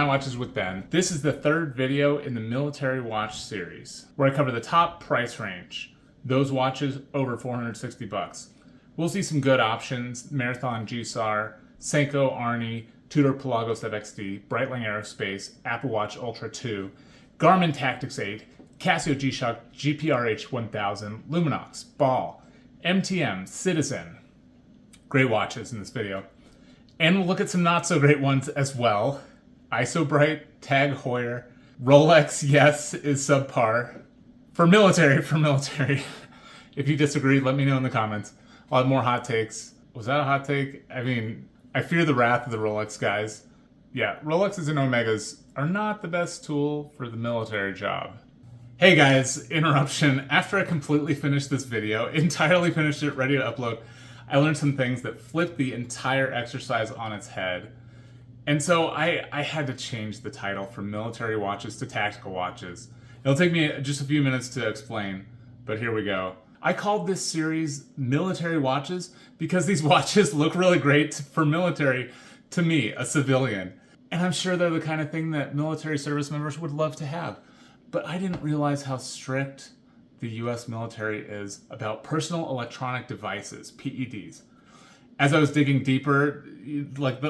My Watches with Ben. This is the third video in the military watch series, where I cover the top price range. Those watches over 460 bucks. We'll see some good options: Marathon GSAR, Seiko Arni, Tudor Pelagos FXD, Breitling Aerospace, Apple Watch Ultra 2, Garmin Tactics 8, Casio G-Shock GPRH 1000, Luminox, Ball, MTM, Citizen. Great watches in this video. And we'll look at some not so great ones as well. Isobright, Tag Heuer, Rolex, yes, is subpar. For military. If you disagree, let me know in the comments. I'll have more hot takes. Was that a hot take? I mean, I fear the wrath of the Rolex guys. Yeah, Rolexes and Omegas are not the best tool for the military job. Hey guys, interruption. After I completely finished this video, entirely finished it, ready to upload, I learned some things that flipped the entire exercise on its head. And so I had to change the title from military watches to tactical watches. It'll take me just a few minutes to explain, but here we go. I called this series Military Watches because these watches look really great for military, to me, a civilian. And I'm sure they're the kind of thing that military service members would love to have. But I didn't realize how strict the US military is about personal electronic devices, PEDs. As I was digging deeper,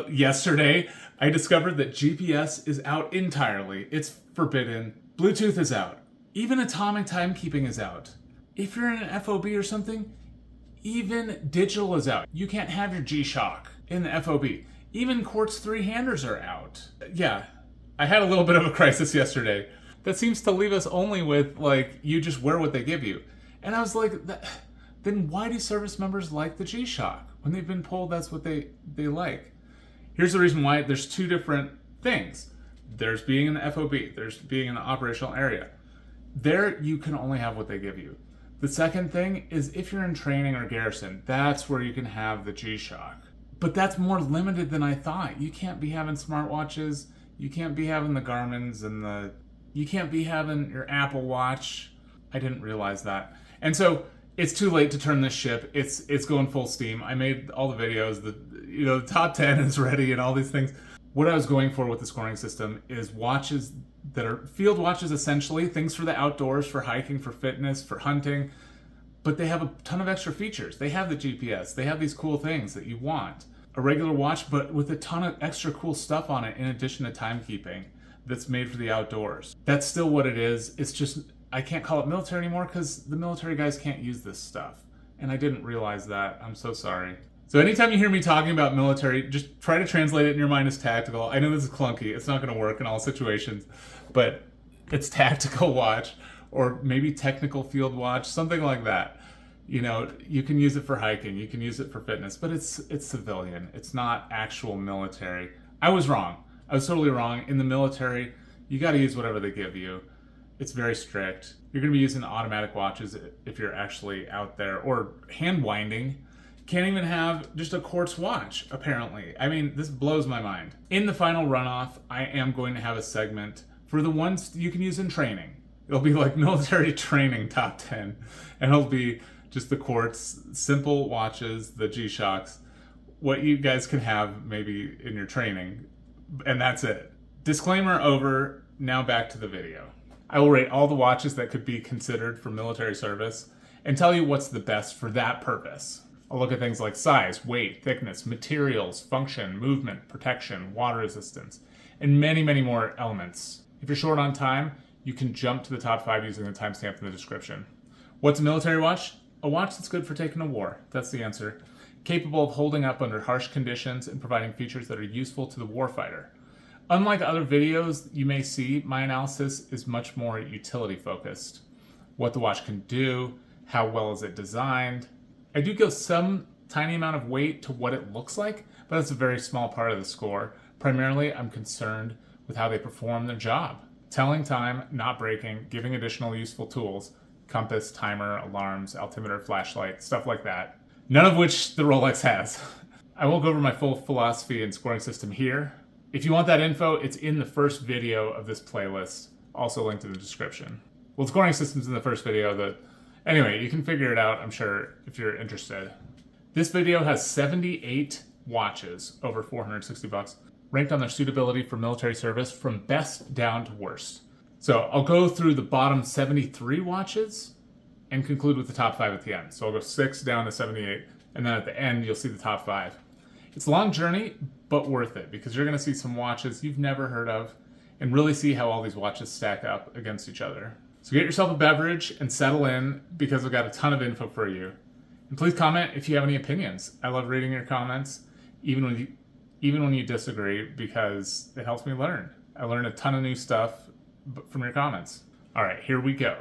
yesterday, I discovered that GPS is out entirely. It's forbidden. Bluetooth is out. Even atomic timekeeping is out. If you're in an FOB or something, even digital is out. You can't have your G-Shock in the FOB. Even Quartz 3-handers are out. Yeah, I had a little bit of a crisis yesterday. That seems to leave us only with, you just wear what they give you. And I was like, then why do service members like the G-Shock? When they've been told that's what they like. Here's the reason why. There's two different things. There's being in the FOB. There's being in the operational area. There, you can only have what they give you. The second thing is if you're in training or garrison, that's where you can have the G-Shock. But that's more limited than I thought. You can't be having smartwatches. You can't be having the Garmin's and you can't be having your Apple Watch. I didn't realize that. And so it's too late to turn this ship. It's going full steam. I made all the videos. The top 10 is ready and all these things. What I was going for with the scoring system is watches that are field watches, essentially, things for the outdoors, for hiking, for fitness, for hunting, but they have a ton of extra features. They have the GPS. They have these cool things that you want. A regular watch, but with a ton of extra cool stuff on it in addition to timekeeping that's made for the outdoors. That's still what it is. It's just, I can't call it military anymore because the military guys can't use this stuff. And I didn't realize that. I'm so sorry. So anytime you hear me talking about military, just try to translate it in your mind as tactical. I know this is clunky. It's not going to work in all situations, but it's tactical watch or maybe technical field watch, something like that. You can use it for hiking, you can use it for fitness, but it's civilian. It's not actual military. I was wrong. I was totally wrong. In the military, you got to use whatever they give you. It's very strict. You're going to be using automatic watches if you're actually out there, or hand winding. Can't even have just a quartz watch, apparently. I mean, this blows my mind. In the final runoff, I am going to have a segment for the ones you can use in training. It'll be like military training top 10, and it'll be just the quartz, simple watches, the G-Shocks, what you guys can have maybe in your training, and that's it. Disclaimer over, now back to the video. I will rate all the watches that could be considered for military service and tell you what's the best for that purpose. I'll look at things like size, weight, thickness, materials, function, movement, protection, water resistance, and many, many more elements. If you're short on time, you can jump to the top 5 using the timestamp in the description. What's a military watch? A watch that's good for taking a war. That's the answer. Capable of holding up under harsh conditions and providing features that are useful to the warfighter. Unlike other videos you may see, my analysis is much more utility focused. What the watch can do, how well is it designed. I do give some tiny amount of weight to what it looks like, but that's a very small part of the score. Primarily, I'm concerned with how they perform their job. Telling time, not breaking, giving additional useful tools, compass, timer, alarms, altimeter, flashlight, stuff like that. None of which the Rolex has. I won't go over my full philosophy and scoring system here. If you want that info, it's in the first video of this playlist, also linked in the description. Well, the scoring system's in the first video. Anyway, you can figure it out, I'm sure, if you're interested. This video has 78 watches over 460 bucks. ranked on their suitability for military service from best down to worst. So I'll go through the bottom 73 watches and conclude with the top 5 at the end. So I'll go 6 down to 78, and then at the end you'll see the top 5. It's a long journey, but worth it, because you're going to see some watches you've never heard of and really see how all these watches stack up against each other. So get yourself a beverage and settle in, because I've got a ton of info for you. And please comment if you have any opinions. I love reading your comments, even when you disagree, because it helps me learn. I learn a ton of new stuff from your comments. All right, here we go.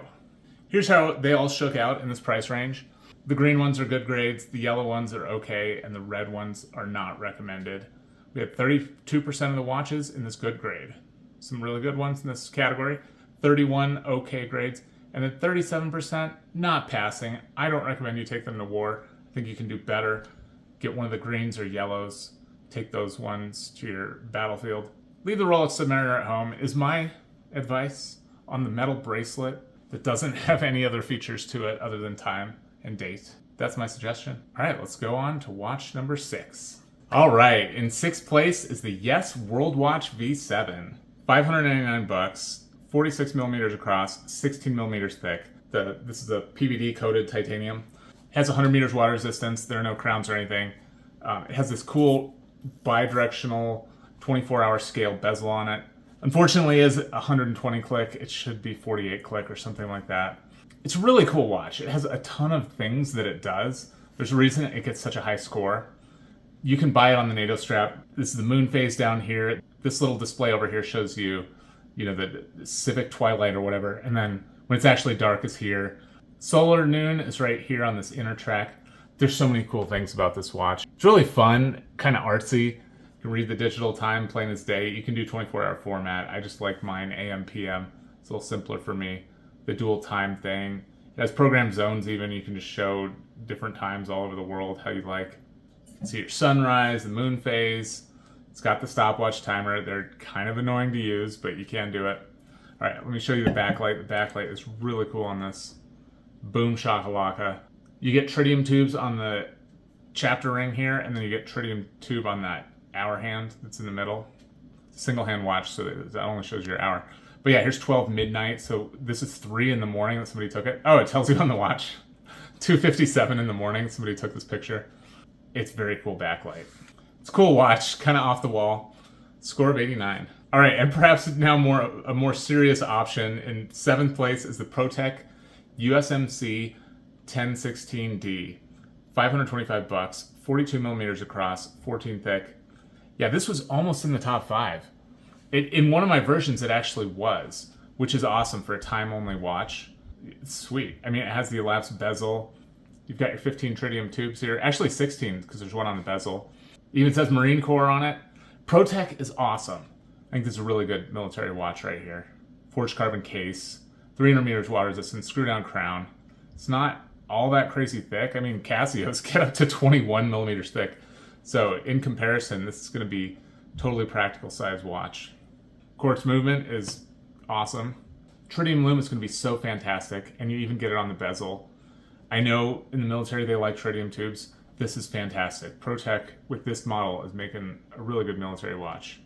Here's how they all shook out in this price range. The green ones are good grades, the yellow ones are okay, and the red ones are not recommended. We had 32% of the watches in this good grade. Some really good ones in this category. 31 okay grades, and then 37% not passing. I don't recommend you take them to war. I think you can do better. Get one of the greens or yellows. Take those ones to your battlefield. Leave the Rolex Submariner at home is my advice on the metal bracelet that doesn't have any other features to it other than time and date. That's my suggestion. All right, let's go on to watch number 6. All right, in 6th place is the Yes World Watch V7. $599, 46 millimeters across, 16 millimeters thick. This is a PVD coated titanium. It has 100 meters water resistance. There are no crowns or anything. It has this cool bi-directional 24-hour scale bezel on it. Unfortunately, it is 120 click. It should be 48 click or something like that. It's a really cool watch. It has a ton of things that it does. There's a reason it gets such a high score. You can buy it on the NATO strap. This is the moon phase down here. This little display over here shows you, the Civic Twilight or whatever. And then when it's actually dark is here. Solar noon is right here on this inner track. There's so many cool things about this watch. It's really fun, kind of artsy. You can read the digital time, plain as day. You can do 24-hour format. I just like mine AM, PM. It's a little simpler for me. The dual time thing. It has programmed zones even. You can just show different times all over the world how you like. You can see your sunrise, the moon phase. It's got the stopwatch timer. They're kind of annoying to use, but you can do it. All right, let me show you the backlight. The backlight is really cool on this. Boom shakalaka. You get tritium tubes on the chapter ring here, and then you get tritium tube on that hour hand that's in the middle. Single hand watch, so that only shows your hour. But yeah, here's 12 midnight, so this is 3 in the morning that somebody took it. Oh, it tells you on the watch. 2:57 in the morning, somebody took this picture. It's very cool backlight. It's a cool watch, kind of off the wall. Score of 89. All right, and perhaps now a more serious option. In 7th place is the ProTech USMC 1016D. $525, 42 millimeters across, 14 thick. Yeah, this was almost in the top 5. In one of my versions, it actually was, which is awesome for a time-only watch. It's sweet. I mean, it has the elapsed bezel. You've got your 15 tritium tubes here. Actually 16, because there's one on the bezel. It even says Marine Corps on it. ProTech is awesome. I think this is a really good military watch right here. Forged carbon case, 300 meters water resistance, screw-down crown. It's not all that crazy thick. I mean, Casios get up to 21 millimeters thick. So in comparison, this is going to be totally practical size watch. Quartz movement is awesome. Tritium lume is going to be so fantastic, and you even get it on the bezel. I know in the military they like tritium tubes. This is fantastic. ProTech with this model is making a really good military watch.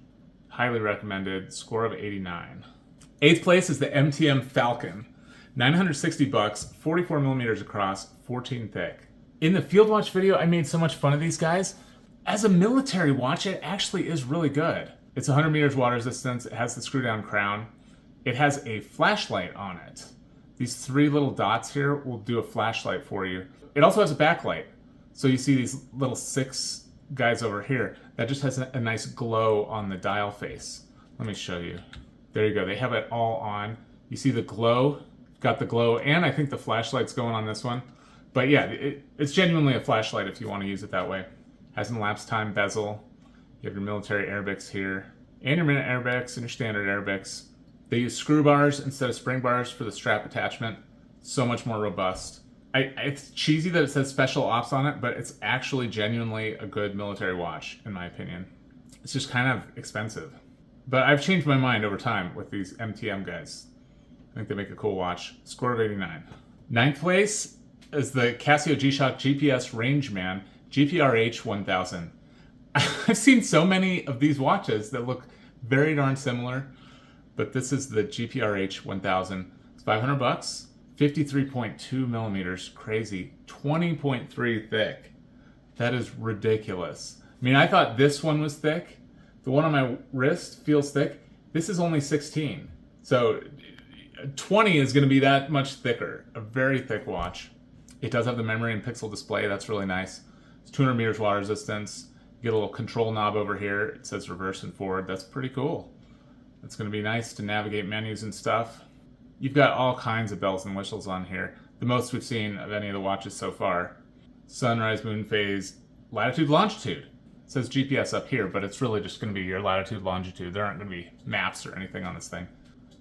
Highly recommended. Score of 89. 8th place is the MTM Falcon. $960, 44 millimeters across, 14 thick. In the field watch video, I made so much fun of these guys. As a military watch, it actually is really good. It's 100 meters water resistance. It has the screw-down crown. It has a flashlight on it. These 3 little dots here will do a flashlight for you. It also has a backlight. So you see these little 6 guys over here. That just has a nice glow on the dial face. Let me show you. There you go. They have it all on. You see the glow? Got the glow, and I think the flashlight's going on this one. But yeah, it's genuinely a flashlight if you want to use it that way. Has an elapsed time bezel. You have your military Arabics here, and your minute Arabics and your standard Arabics. They use screw bars instead of spring bars for the strap attachment. So much more robust. It's cheesy that it says special ops on it, but it's actually genuinely a good military watch, in my opinion. It's just kind of expensive. But I've changed my mind over time with these MTM guys. I think they make a cool watch. Score of 89. 9th place is the Casio G-Shock GPS Rangeman GPRH 1000. I've seen so many of these watches that look very darn similar, but this is the GPRH 1000. It's $500, 53.2 millimeters, crazy, 20.3 thick. That is ridiculous. I mean, I thought this one was thick. The one on my wrist feels thick. This is only 16. So 20 is going to be that much thicker. A very thick watch. It does have the memory and pixel display. That's really nice. It's 200 meters water resistance. You get a little control knob over here. It says reverse and forward. That's pretty cool. It's going to be nice to navigate menus and stuff. You've got all kinds of bells and whistles on here. The most we've seen of any of the watches so far. Sunrise, moon phase, latitude, longitude. It says GPS up here, but it's really just going to be your latitude, longitude. There aren't going to be maps or anything on this thing.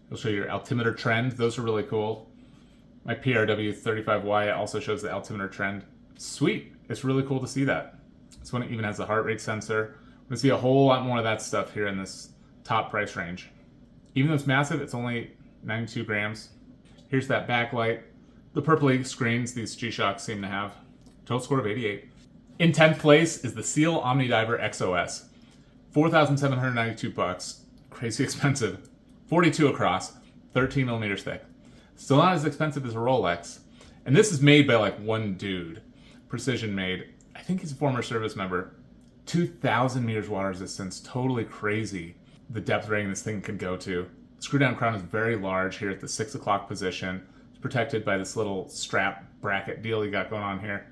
It'll show your altimeter trend. Those are really cool. My PRW35Y also shows the altimeter trend. Sweet. It's really cool to see that. This one even has the heart rate sensor. We're going to see a whole lot more of that stuff here in this top price range. Even though it's massive, it's only 92 grams. Here's that backlight. The purpley screens these G-Shocks seem to have. Total score of 88. In 10th place is the Seal Omnidiver XOS. $4,792. Crazy expensive. 42 across, 13 millimeters thick. Still not as expensive as a Rolex. And this is made by like one dude. Precision made. I think he's a former service member. 2,000 meters water resistance. Totally crazy the depth rating this thing can go to. Screw down crown is very large here at the 6 o'clock position. It's protected by this little strap bracket deal you got going on here.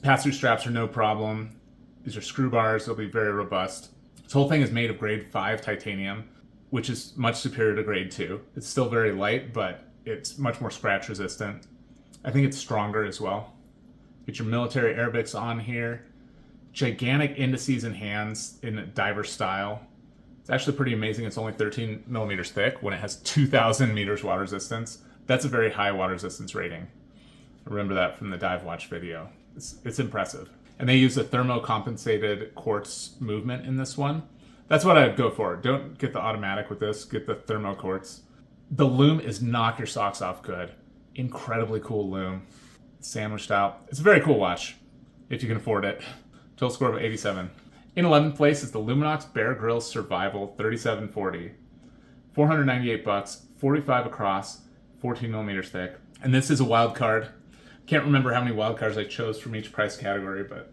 Pass-through straps are no problem. These are screw bars. They'll be very robust. This whole thing is made of grade 5 titanium, which is much superior to grade 2. It's still very light, but it's much more scratch resistant. I think it's stronger as well. Get your military Arabics on here. Gigantic indices and hands in a diver style. It's actually pretty amazing. It's only 13 millimeters thick when it has 2,000 meters water resistance. That's a very high water resistance rating. I remember that from the dive watch video. It's impressive. And they use a thermocompensated quartz movement in this one. That's what I'd go for. Don't get the automatic with this. Get the thermo quartz. The loom is knock your socks off good. Incredibly cool loom. Sandwiched out. It's a very cool watch, if you can afford it. Total score of 87. In 11th place is the Luminox Bear Grylls Survival 3740. $498, 45 across, 14 millimeters thick. And this is a wild card. Can't remember how many wild cards I chose from each price category, but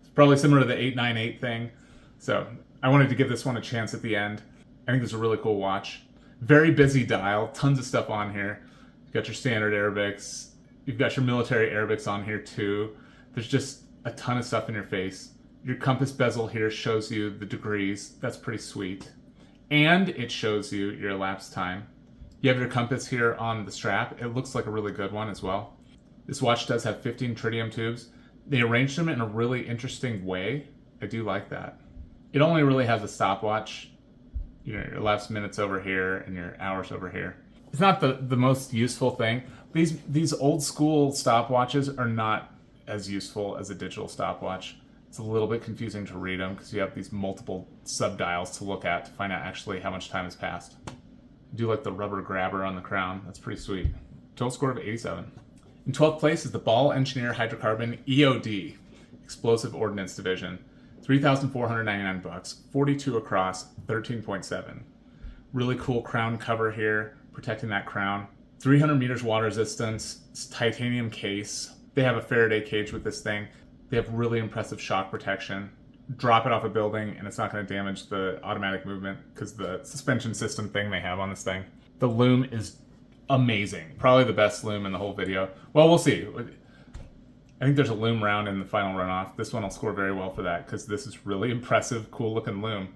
it's probably similar to the 898 thing. So I wanted to give this one a chance at the end. I think this is a really cool watch. Very busy dial, tons of stuff on here. You've got your standard Arabics. You've got your military Arabics on here too. There's just a ton of stuff in your face. Your compass bezel here shows you the degrees. That's pretty sweet. And it shows you your elapsed time. You have your compass here on the strap. It looks like a really good one as well. This watch does have 15 tritium tubes. They arranged them in a really interesting way. I do like that. It only really has a stopwatch. You know, your elapsed minutes over here and your hours over here. It's not the most useful thing. These old school stopwatches are not as useful as a digital stopwatch. It's a little bit confusing to read them because you have these multiple sub-dials to look at to find out actually how much time has passed. I do like the rubber grabber on the crown. That's pretty sweet. Total score of 87. In 12th place is the Ball Engineer Hydrocarbon EOD, Explosive Ordnance Division. $3,499, 42 across, 13.7. Really cool crown cover here, protecting that crown. 300 meters water resistance, it's titanium case. They have a Faraday cage with this thing. They have really impressive shock protection. Drop it off a building and it's not going to damage the automatic movement because the suspension system thing they have on this thing. The loom is amazing. Probably the best loom in the whole video. Well, we'll see. I think there's a loom round in the final runoff. This one will score very well for that because this is really impressive, cool looking loom.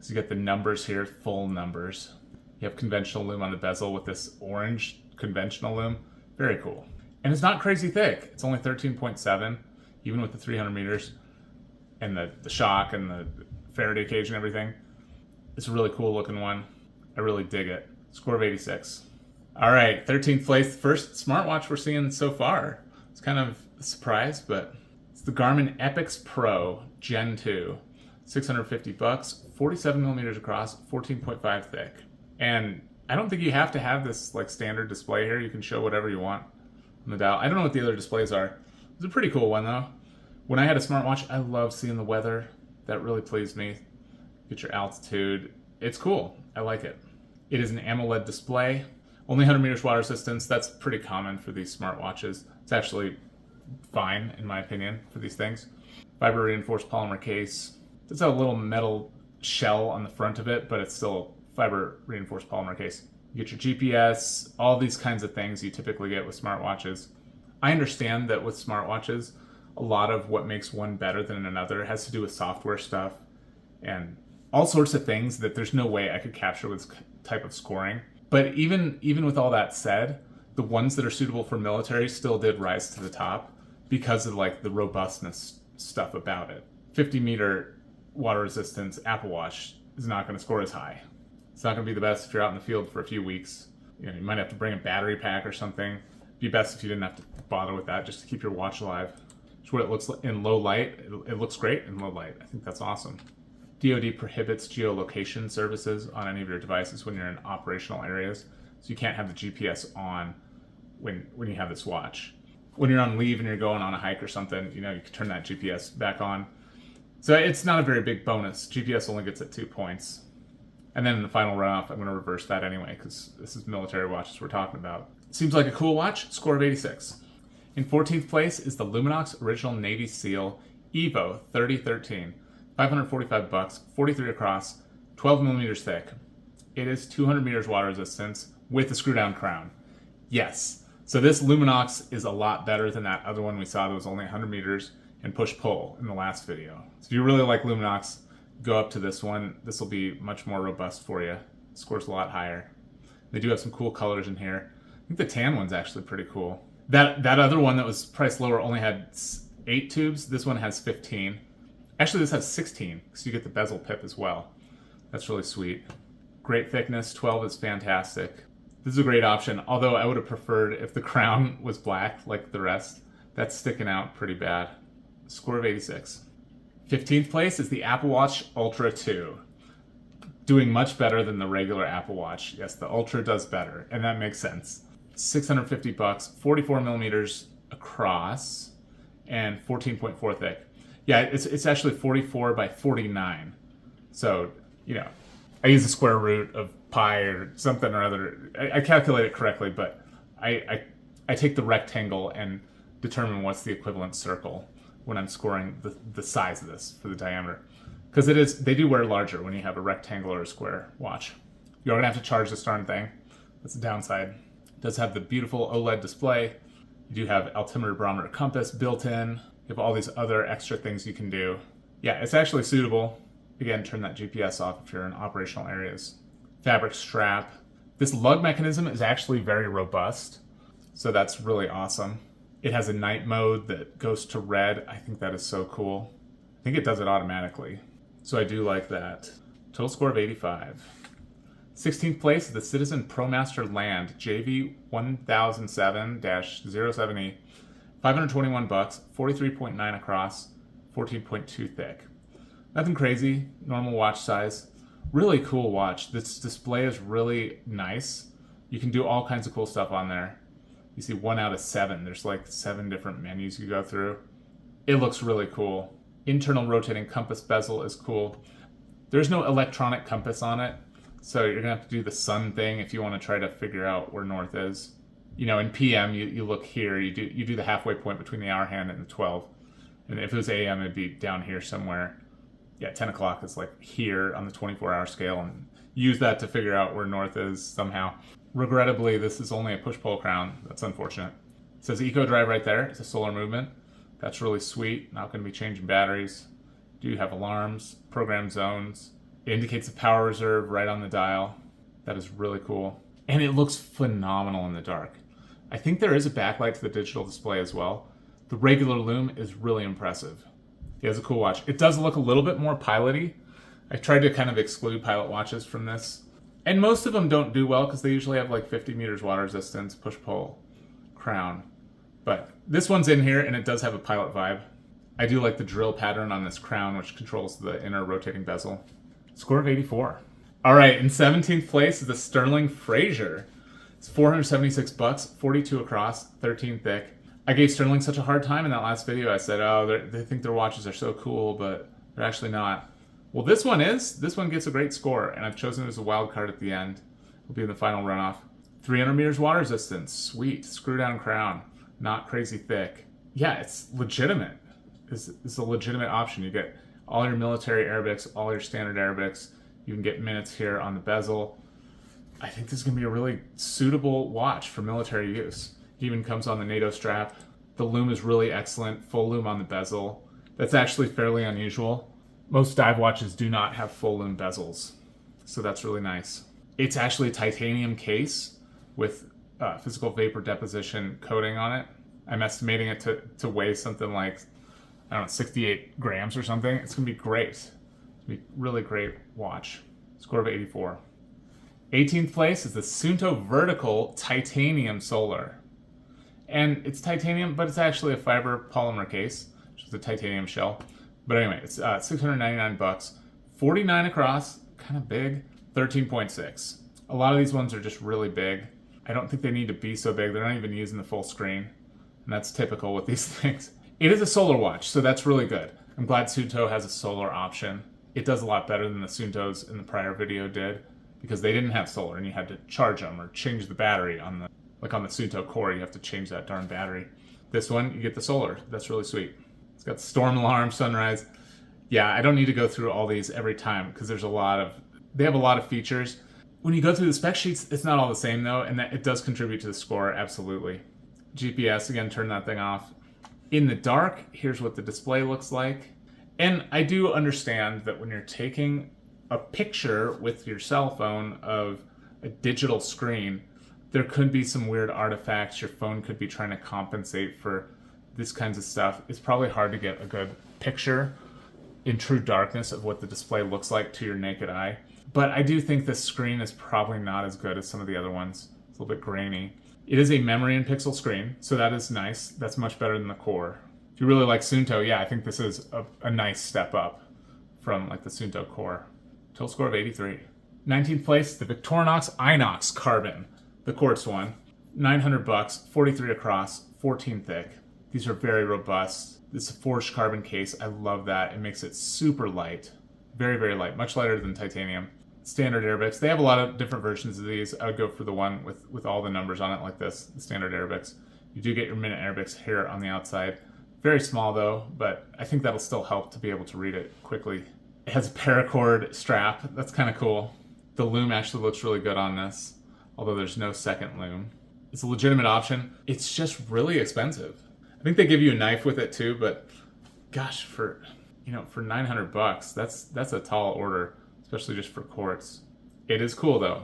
So you get the numbers here, full numbers. You have conventional loom on the bezel with this orange conventional loom. Very cool. And it's not crazy thick. It's only 13.7, even with the 300 meters and the shock and the Faraday cage and everything. It's a really cool looking one. I really dig it. Score of 86. All right, 13th place, first smartwatch we're seeing so far. It's kind of a surprise, but it's the Garmin Epix Pro Gen 2. $650, 47 millimeters across, 14.5 thick. And I don't think you have to have this like standard display here. You can show whatever you want on the dial. I don't know what the other displays are. It's a pretty cool one though. When I had a smartwatch, I loved seeing the weather. That really pleased me. Get your altitude. It's cool. I like it. It is an AMOLED display. Only 100 meters water resistance. That's pretty common for these smartwatches. It's actually fine, in my opinion, for these things. Fiber reinforced polymer case. It's a little metal shell on the front of it, but it's still fiber reinforced polymer case. You get your GPS, all these kinds of things you typically get with smartwatches. I understand that with smartwatches, a lot of what makes one better than another has to do with software stuff and all sorts of things that there's no way I could capture with this type of scoring. But even with all that said, the ones that are suitable for military still did rise to the top because of like the robustness stuff about it. 50-meter water resistance Apple Watch is not going to score as high. It's not going to be the best if you're out in the field for a few weeks. You know, you might have to bring a battery pack or something. It'd be best if you didn't have to bother with that just to keep your watch alive. It's what it looks like in low light. It looks great in low light. I think that's awesome. DoD prohibits geolocation services on any of your devices when you're in operational areas. So you can't have the GPS on when you have this watch. When you're on leave and you're going on a hike or something, you know, you can turn that GPS back on. So it's not a very big bonus. GPS only gets at 2 points. And then in the final runoff, I'm going to reverse that anyway, because this is military watches we're talking about. Seems like a cool watch. Score of 86. In 14th place is the Luminox Original Navy SEAL Evo 3013. $545, 43 across, 12 millimeters thick. It is 200 meters water resistance with a screw down crown. Yes. So this Luminox is a lot better than that other one we saw that was only 100 meters and push-pull in the last video. So if you really like Luminox, go up to this one. This will be much more robust for you. Scores a lot higher. They do have some cool colors in here. I think the tan one's actually pretty cool. That other one that was priced lower only had 8 tubes. This one has 15. Actually, this has 16, so you get the bezel pip as well. That's really sweet. Great thickness. 12 is fantastic. This is a great option, although I would have preferred if the crown was black like the rest. That's sticking out pretty bad. Score of 86. 15th place is the Apple Watch Ultra 2. Doing much better than the regular Apple Watch. Yes, the Ultra does better, and that makes sense. $650, 44 millimeters across, and 14.4 thick. Yeah, it's actually 44 by 49. So, you know, I use the square root of pi or something or other. I calculate it correctly, but I take the rectangle and determine what's the equivalent circle when I'm scoring the size of this for the diameter. Because they do wear larger when you have a rectangle or a square watch. You're gonna have to charge this darn thing. That's the downside. It does have the beautiful OLED display. You do have altimeter, barometer, compass built in. You have all these other extra things you can do. Yeah, it's actually suitable. Again, turn that GPS off if you're in operational areas. Fabric strap. This lug mechanism is actually very robust, so that's really awesome. It has a night mode that goes to red. I think that is so cool. I think it does it automatically, so I do like that. Total score of 85. 16th place is the Citizen ProMaster Land JV 1007-07E. $521, 43.9 across, 14.2 thick. Nothing crazy, normal watch size. Really cool watch. This display is really nice. You can do all kinds of cool stuff on there. You see 1 out of 7. There's like 7 different menus you go through. It looks really cool. Internal rotating compass bezel is cool. There's no electronic compass on it, so you're gonna have to do the sun thing if you want to try to figure out where north is. You know, in PM, you look here, you do the halfway point between the hour hand and the 12. And if it was AM, it'd be down here somewhere. Yeah, 10 o'clock is like here on the 24-hour scale, and use that to figure out where north is somehow. Regrettably, this is only a push-pull crown. That's unfortunate. It says Eco Drive right there. It's a solar movement. That's really sweet. Not going to be changing batteries. Do have alarms, program zones. It indicates the power reserve right on the dial. That is really cool. And it looks phenomenal in the dark. I think there is a backlight to the digital display as well. The regular lume is really impressive. It has a cool watch. It does look a little bit more pilot-y. I tried to kind of exclude pilot watches from this. And most of them don't do well because they usually have like 50 meters water resistance, push-pull, crown. But this one's in here and it does have a pilot vibe. I do like the drill pattern on this crown, which controls the inner rotating bezel. Score of 84. All right, in 17th place is the Sterling Fraser. It's $476, 42 across, 13 thick. I gave Sterling such a hard time in that last video. I said, oh, they think their watches are so cool, but They're actually not. Well, this one is. This one gets a great score, and I've chosen it as a wild card at the end. It'll be in the final runoff. 300 meters water resistance. Sweet. Screw down crown. Not crazy thick. Yeah, it's legitimate. It's a legitimate option. You get all your military Arabics, all your standard Arabics. You can get minutes here on the bezel. I think this is going to be a really suitable watch for military use. It even comes on the NATO strap. The loom is really excellent. Full loom on the bezel. That's actually fairly unusual. Most dive watches do not have full loom bezels, so that's really nice. It's actually a titanium case with physical vapor deposition coating on it. I'm estimating it to weigh something like, I don't know, 68 grams or something. It's going to be great. It's going to be a really great watch. Score of 84. 18th place is the Sunto Vertical Titanium Solar. And it's titanium, but it's actually a fiber polymer case, which is a titanium shell. But anyway, it's $699, 49 across, kind of big, 13.6. A lot of these ones are just really big. I don't think they need to be so big. They're not even using the full screen. And that's typical with these things. It is a solar watch, so that's really good. I'm glad Sunto has a solar option. It does a lot better than the Suntos in the prior video did, because they didn't have solar and you had to charge them or change the battery on the, like on the Sunto Core, you have to change that darn battery. This one, you get the solar. That's really sweet. It's got storm alarm, sunrise. Yeah, I don't need to go through all these every time because they have a lot of features. When you go through the spec sheets, it's not all the same though, and that it does contribute to the score, absolutely. GPS, again, turn that thing off. In the dark, here's what the display looks like. And I do understand that when you're taking a picture with your cell phone of a digital screen, there could be some weird artifacts. Your phone could be trying to compensate for this kinds of stuff. It's probably hard to get a good picture in true darkness of what the display looks like to your naked eye. But I do think this screen is probably not as good as some of the other ones. It's a little bit grainy. It is a memory and pixel screen, so that is nice. That's much better than the Core. If you really like Sunto, yeah, I think this is a nice step up from like the Sunto Core. Total score of 83. 19th place, the Victorinox Inox Carbon, the quartz one. $900, 43 across, 14 thick. These are very robust. It's a forged carbon case. I love that. It makes it super light. Very, very light. Much lighter than titanium. Standard Arabics. They have a lot of different versions of these. I would go for the one with all the numbers on it like this, the standard Arabics. You do get your minute Arabics here on the outside. Very small though, but I think that'll still help to be able to read it quickly. It has a paracord strap. That's kind of cool. The loom actually looks really good on this, although there's no second loom. It's a legitimate option. It's just really expensive. I think they give you a knife with it too, but gosh, for $900, that's a tall order, especially just for quartz. It is cool though.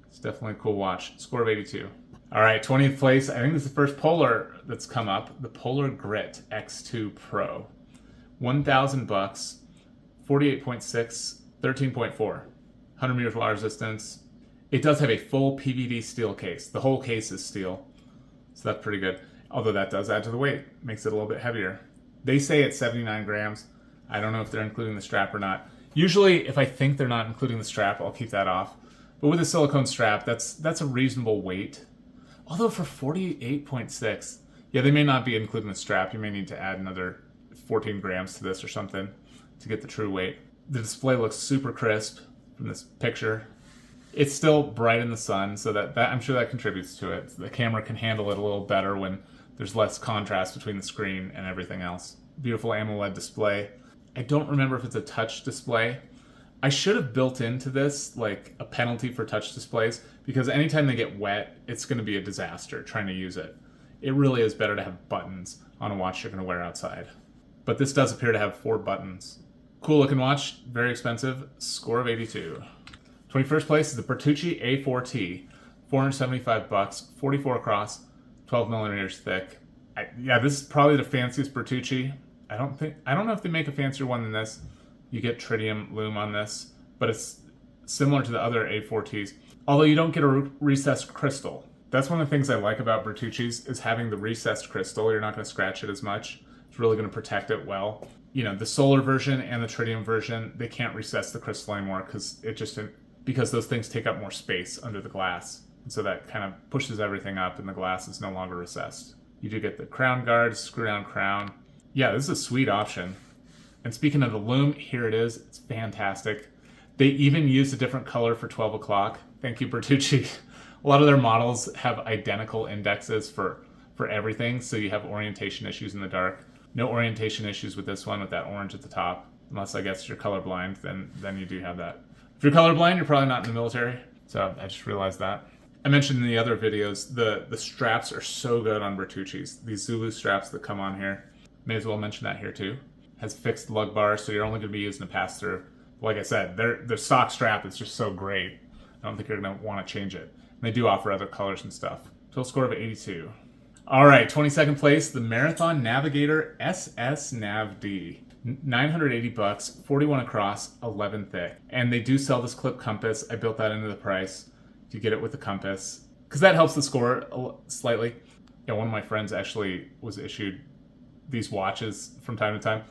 It's definitely a cool watch. Score of 82. All right, 20th place. I think this is the first Polar that's come up. The Polar Grit X2 Pro. $1,000, 48.6, 13.4. 100 meters water resistance. It does have a full PVD steel case. The whole case is steel, so that's pretty good. Although that does add to the weight, makes it a little bit heavier. They say it's 79 grams. I don't know if they're including the strap or not. Usually, if I think they're not including the strap, I'll keep that off. But with a silicone strap, that's a reasonable weight. Although for 48.6, yeah, they may not be including the strap. You may need to add another 14 grams to this or something to get the true weight. The display looks super crisp from this picture. It's still bright in the sun, so that I'm sure that contributes to it. The camera can handle it a little better when there's less contrast between the screen and everything else. Beautiful AMOLED display. I don't remember if it's a touch display. I should have built into this like a penalty for touch displays, because anytime they get wet, it's going to be a disaster trying to use it. It really is better to have buttons on a watch you're going to wear outside. But this does appear to have 4 buttons. Cool looking watch, very expensive, score of 82. 21st place is the Bertucci A4T, $475, 44 across, 12 millimeters thick. This is probably the fanciest Bertucci. I don't know if they make a fancier one than this. You get tritium loom on this, but it's similar to the other A4Ts. Although you don't get a recessed crystal. That's one of the things I like about Bertucci's, is having the recessed crystal. You're not going to scratch it as much. It's really going to protect it well. You know, the solar version and the tritium version, they can't recess the crystal anymore because those things take up more space under the glass. And so that kind of pushes everything up and the glass is no longer recessed. You do get the crown guard, screw down crown. Yeah, this is a sweet option. And speaking of the lume, here it is. It's fantastic. They even used a different color for 12 o'clock. Thank you, Bertucci. A lot of their models have identical indexes for everything, so you have orientation issues in the dark. No orientation issues with this one, with that orange at the top. Unless I guess you're colorblind, then you do have that. If you're colorblind, you're probably not in the military. So I just realized that. I mentioned in the other videos, the straps are so good on Bertucci's. These Zulu straps that come on here. May as well mention that here too. Has fixed lug bars, so you're only going to be using a pass-through. Like I said, their stock strap is just so great. I don't think you're going to want to change it. And they do offer other colors and stuff. Total score of 82. All right, 22nd place, the Marathon Navigator SS Nav D. 980 bucks, 41 across, 11 thick. And they do sell this clip compass. I built that into the price to get it with the compass, because that helps the score slightly. Yeah, one of my friends actually was issued these watches from time to time.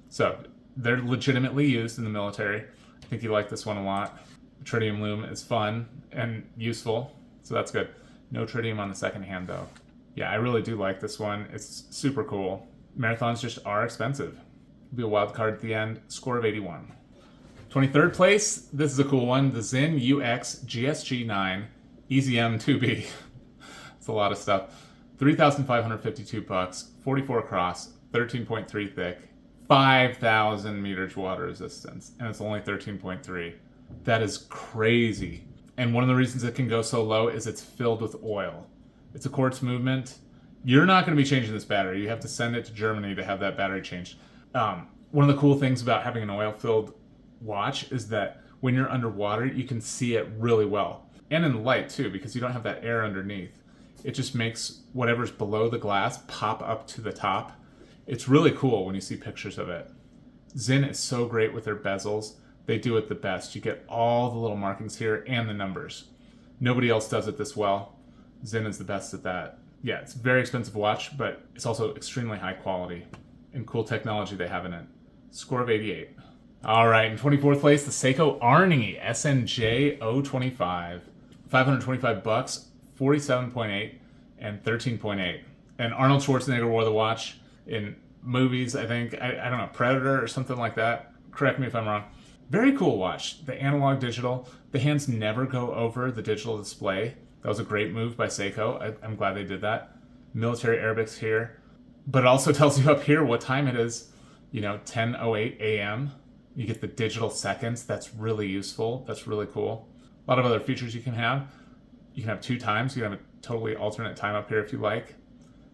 So they're legitimately used in the military. I think you like this one a lot. The tritium lume is fun and useful, so that's good. No tritium on the second hand though. Yeah, I really do like this one. It's super cool. Marathons just are expensive. It'll be a wild card at the end. Score of 81. 23rd place, this is a cool one. The Zin UX GSG9 EZM 2B. It's a lot of stuff. 3,552 bucks, 44 across, 13.3 thick, 5,000 meters water resistance, and it's only 13.3. That is crazy. And one of the reasons it can go so low is it's filled with oil. It's a quartz movement. You're not going to be changing this battery. You have to send it to Germany to have that battery changed. One of the cool things about having an oil-filled watch is that when you're underwater, you can see it really well. And in the light too, because you don't have that air underneath. It just makes whatever's below the glass pop up to the top. It's really cool when you see pictures of it. Zin is so great with their bezels. They do it the best. You get all the little markings here and the numbers. Nobody else does it this well. Zin is the best at that. Yeah, it's a very expensive watch, but it's also extremely high quality and cool technology they have in it. Score of 88. All right, in 24th place, the Seiko Arnie SNJ 025. 525 bucks, 47.8 and 13.8. And Arnold Schwarzenegger wore the watch in movies, I think. I don't know, Predator or something like that. Correct me if I'm wrong. Very cool watch. The analog digital. The hands never go over the digital display. That was a great move by Seiko. I'm glad they did that. Military Arabics here. But it also tells you up here what time it is. 10:08 a.m. You get the digital seconds. That's really useful. That's really cool. A lot of other features you can have. You can have 2 times. You can have a totally alternate time up here if you like.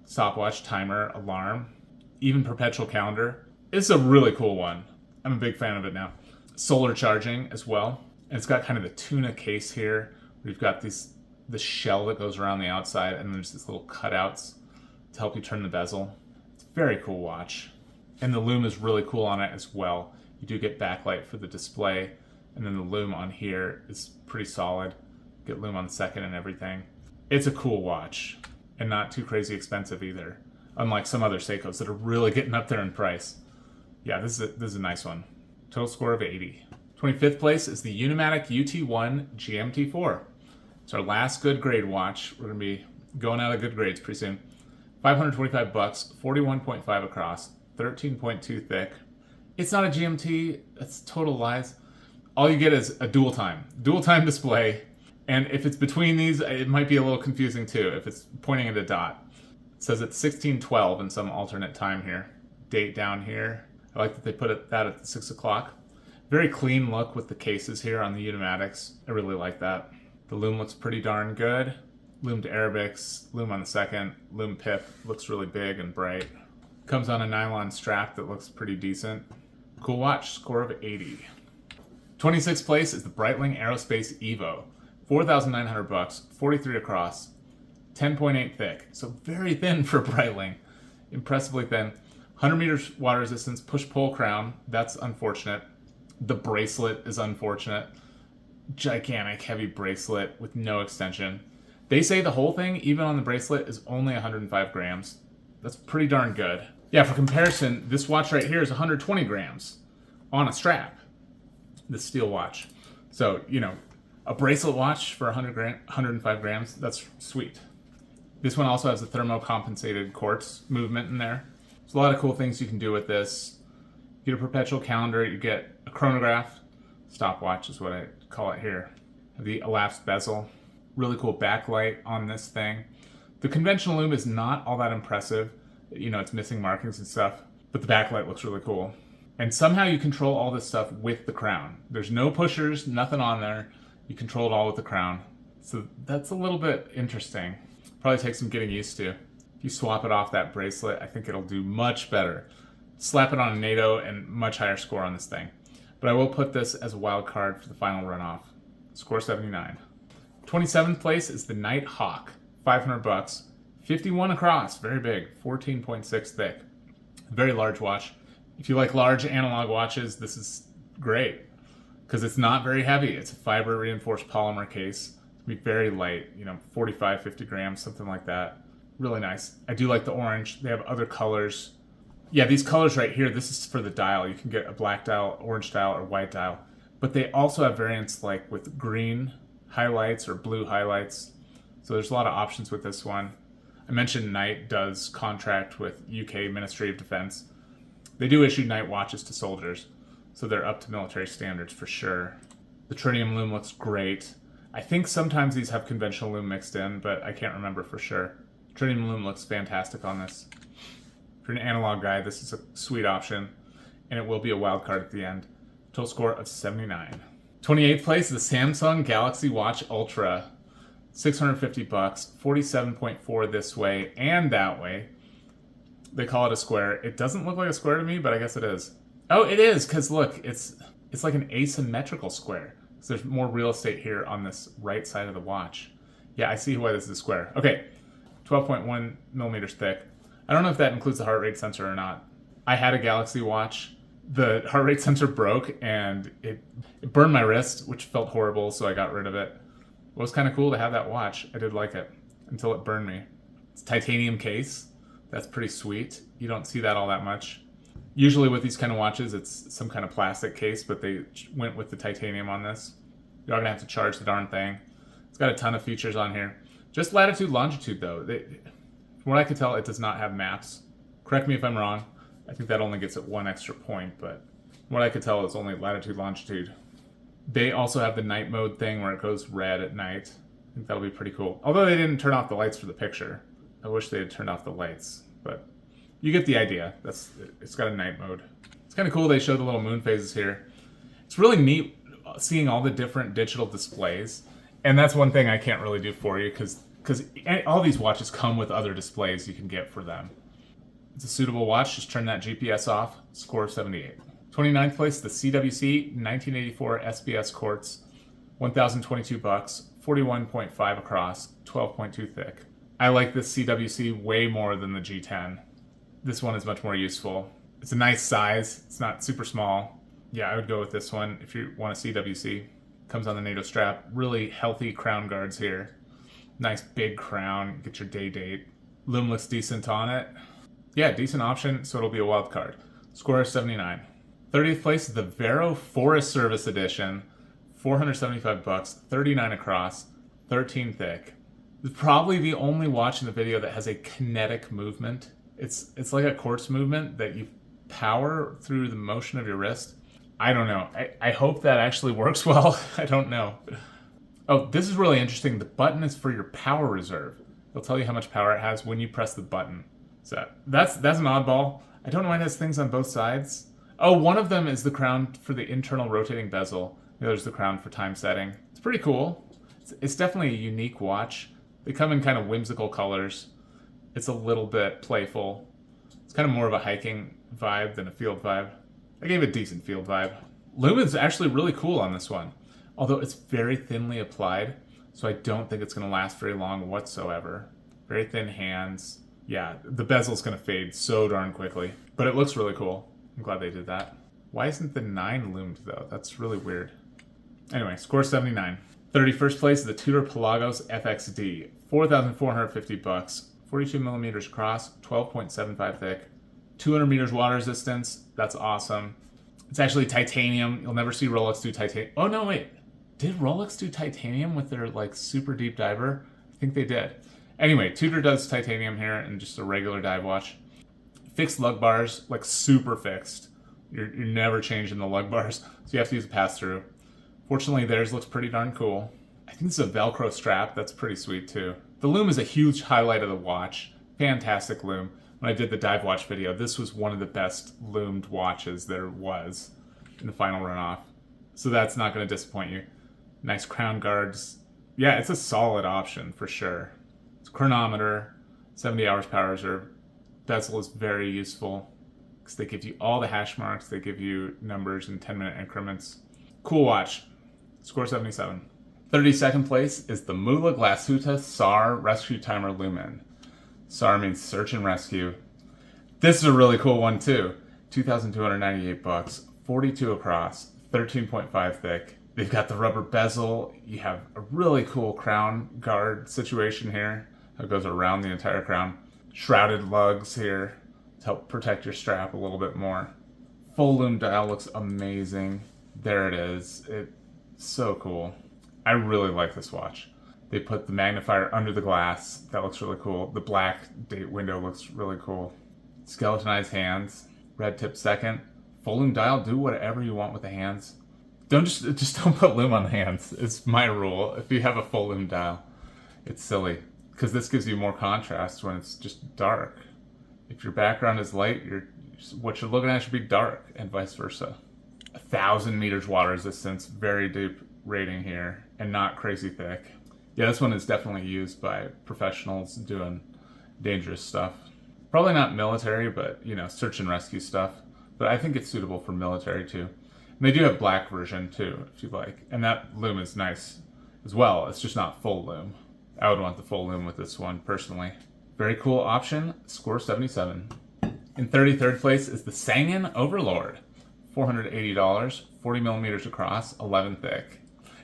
Stopwatch, timer, alarm, even perpetual calendar. It's a really cool one. I'm a big fan of it now. Solar charging as well. And it's got kind of the tuna case here. We've got the shell that goes around the outside, and there's these little cutouts to help you turn the bezel. It's a very cool watch. And the lume is really cool on it as well. You do get backlight for the display, and then the lume on here is pretty solid. Get lume on the second and everything. It's a cool watch, and not too crazy expensive either, unlike some other Seikos that are really getting up there in price. Yeah, this is a nice one. Total score of 80. 25th place is the Unimatic UT1 GMT4. It's our last good grade watch. We're going to be going out of good grades pretty soon. 525 bucks, 41.5 across, 13.2 thick. It's not a GMT. That's total lies. All you get is a dual time display. And if it's between these, it might be a little confusing too if it's pointing at a dot. It says it's 1612 in some alternate time here. Date down here. I like that they put that at 6 o'clock. Very clean look with the cases here on the Unimatics. I really like that. The lume looks pretty darn good. Lume to Arabics, lume on the second, lume pip looks really big and bright. Comes on a nylon strap that looks pretty decent. Cool watch, score of 80. 26th place is the Breitling Aerospace Evo. 4,900 bucks, 43 across, 10.8 thick. So very thin for Breitling. Impressively thin. 100 meters water resistance, push-pull crown. That's unfortunate. The bracelet is unfortunate. Gigantic, heavy bracelet with no extension. They say the whole thing, even on the bracelet, is only 105 grams. That's pretty darn good. Yeah, for comparison, this watch right here is 120 grams on a strap. This steel watch. So, a bracelet watch for 105 grams, that's sweet. This one also has a thermocompensated quartz movement in there. There's a lot of cool things you can do with this. You You get a perpetual calendar, you get a chronograph, stopwatch is what I call it here. The elapsed bezel, really cool backlight on this thing. The conventional lume is not all that impressive. You know, it's missing markings and stuff, but the backlight looks really cool. And somehow you control all this stuff with the crown. There's no pushers, nothing on there. You control it all with the crown. So that's a little bit interesting. Probably takes some getting used to. If you swap it off that bracelet, I think it'll do much better. Slap it on a NATO and much higher score on this thing. But I will put this as a wild card for the final runoff. Score 79. 27th place is the Night Hawk, $500, 51 across, very big, 14.6 thick. Very large watch. If you like large analog watches, this is great because it's not very heavy. It's a fiber reinforced polymer case. It's gonna be very light, 45, 50 grams, something like that. Really nice. I do like the orange. They have other colors. Yeah, these colors right here, this is for the dial. You can get a black dial, orange dial, or white dial. But they also have variants like with green highlights or blue highlights. So there's a lot of options with this one. I mentioned Knight does contract with UK Ministry of Defense. They do issue night watches to soldiers, so they're up to military standards for sure. The tritium lume looks great. I think sometimes these have conventional lume mixed in, but I can't remember for sure. Tritium lume looks fantastic on this. For an analog guy, this is a sweet option, and it will be a wild card at the end. Total score of 79. 28th place is the Samsung Galaxy Watch Ultra. $650, 47.4 this way and that way. They call it a square. It doesn't look like a square to me, but I guess it is. Oh, it is, because look, it's like an asymmetrical square. So there's more real estate here on this right side of the watch. Yeah, I see why this is a square. Okay, 12.1 millimeters thick. I don't know if that includes the heart rate sensor or not. I had a Galaxy watch. The heart rate sensor broke and it burned my wrist, which felt horrible, so I got rid of it. It was kind of cool to have that watch. I did like it until it burned me. It's a titanium case. That's pretty sweet. You don't see that all that much. Usually with these kind of watches, it's some kind of plastic case, but they went with the titanium on this. You're gonna have to charge the darn thing. It's got a ton of features on here. Just latitude, longitude though. From what I could tell, it does not have maps. Correct me if I'm wrong. I think that only gets it 1 extra point, but from what I could tell, it's only latitude, longitude. They also have the night mode thing where it goes red at night. I think that'll be pretty cool. Although they didn't turn off the lights for the picture. I wish they had turned off the lights, but you get the idea. It's got a night mode. It's kind of cool they show the little moon phases here. It's really neat seeing all the different digital displays, and that's one thing I can't really do for you because all these watches come with other displays you can get for them. It's a suitable watch. Just turn that GPS off. Score of 78. 29th place, the CWC 1984 SBS Quartz, $1,022, 41.5 across, 12.2 thick. I like this CWC way more than the G10. This one is much more useful. It's a nice size. It's not super small. Yeah, I would go with this one if you want a CWC. Comes on the NATO strap. Really healthy crown guards here. Nice big crown. Get your day date. Lume looks decent on it. Yeah, decent option, so it'll be a wild card. Score of 79. 30th place is the Vero Forest Service Edition. $475, 39 across, 13 thick. It's probably the only watch in the video that has a kinetic movement. It's like a quartz movement that you power through the motion of your wrist. I don't know. I hope that actually works well. I don't know. Oh, this is really interesting. The button is for your power reserve. It'll tell you how much power it has when you press the button. So that's an oddball. I don't know why it has things on both sides. Oh, one of them is the crown for the internal rotating bezel. The other's the crown for time setting. It's pretty cool. It's definitely a unique watch. They come in kind of whimsical colors. It's a little bit playful. It's kind of more of a hiking vibe than a field vibe. I gave it a decent field vibe. Lume is actually really cool on this one, although it's very thinly applied, so I don't think it's going to last very long whatsoever. Very thin hands. Yeah, the bezel's going to fade so darn quickly, but it looks really cool. I'm glad they did that. Why isn't the 9 loomed though? That's really weird. Anyway, score 79. 31st place is the Tudor Pelagos FXD. $4,450, 42 millimeters across, 12.75 thick, 200 meters water resistance. That's awesome. It's actually titanium. You'll never see Rolex do titanium. Oh no, wait. Did Rolex do titanium with their like super deep diver? I think they did. Anyway, Tudor does titanium here and just a regular dive watch. Fixed lug bars, like super fixed. You're never changing the lug bars, so you have to use a pass-through. Fortunately, theirs looks pretty darn cool. I think this is a Velcro strap. That's pretty sweet, too. The loom is a huge highlight of the watch. Fantastic loom. When I did the dive watch video, this was one of the best loomed watches there was in the final runoff. So that's not going to disappoint you. Nice crown guards. Yeah, it's a solid option for sure. It's a chronometer, 70 hours power reserve. Bezel is very useful because they give you all the hash marks. They give you numbers in 10-minute increments. Cool watch. Score 77. 32nd place is the Mula Glashütte SAR Rescue Timer Lumen. SAR means search and rescue. This is a really cool one too. $2,298, 42 across, 13.5 thick. They've got the rubber bezel. You have a really cool crown guard situation here. It goes around the entire crown. Shrouded lugs here to help protect your strap a little bit more. Full loom dial looks amazing. There it is. It's so cool. I really like this watch. They put the magnifier under the glass. That looks really cool. The black date window looks really cool. Skeletonized hands. Red tip second. Full loom dial. Do whatever you want with the hands. Just don't put loom on the hands. It's my rule. If you have a full loom dial, it's silly because this gives you more contrast when it's just dark. If your background is light, what you're looking at should be dark, and vice versa. 1,000 meters water resistance. Very deep rating here, and not crazy thick. Yeah, this one is definitely used by professionals doing dangerous stuff. Probably not military, but search and rescue stuff. But I think it's suitable for military too. And they do have black version too, if you like. And that loom is nice as well. It's just not full loom. I would want the full loom with this one personally. Very cool option. Score 77. In 33rd place is the Sangen Overlord. $480, 40 millimeters across, 11 thick.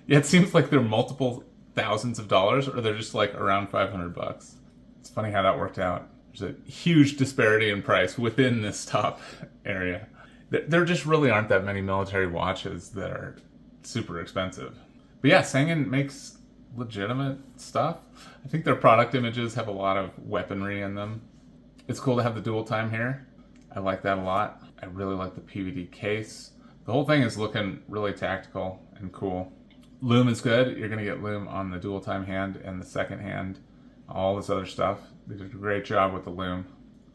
Yeah, it seems like they're multiple thousands of dollars, or they're just like around $500. It's funny how that worked out. There's a huge disparity in price within this top area. There just really aren't that many military watches that are super expensive. But yeah, Sangen makes legitimate stuff. I think their product images have a lot of weaponry in them. It's cool to have the dual time here. I like that a lot. I really like the PVD case. The whole thing is looking really tactical and cool. Loom is good. You're going to get loom on the dual time hand and the second hand. All this other stuff. They did a great job with the loom.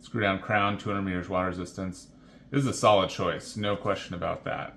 Screw down crown, 200 meters water resistance. This is a solid choice. No question about that.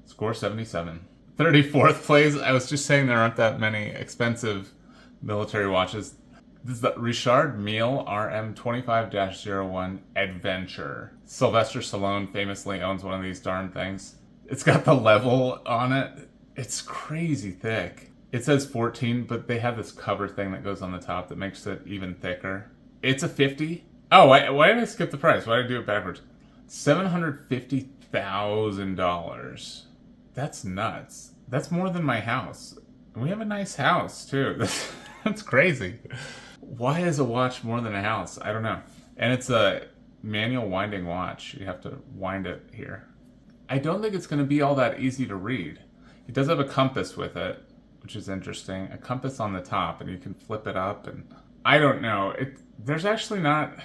Score 77. 34th place. I was just saying there aren't that many expensive military watches. This is the Richard Mille RM25-01 Adventure. Sylvester Stallone famously owns one of these darn things. It's got the level on it. It's crazy thick. It says 14, but they have this cover thing that goes on the top that makes it even thicker. It's a 50. Oh, why did I skip the price? Why did I do it backwards? $750,000. That's nuts. That's more than my house. And we have a nice house, too. That's crazy. Why is a watch more than a house? I don't know. And it's a manual winding watch. You have to wind it here. I don't think it's going to be all that easy to read. It does have a compass with it, which is interesting. A compass on the top, and you can flip it up. And I don't know. There's actually not... I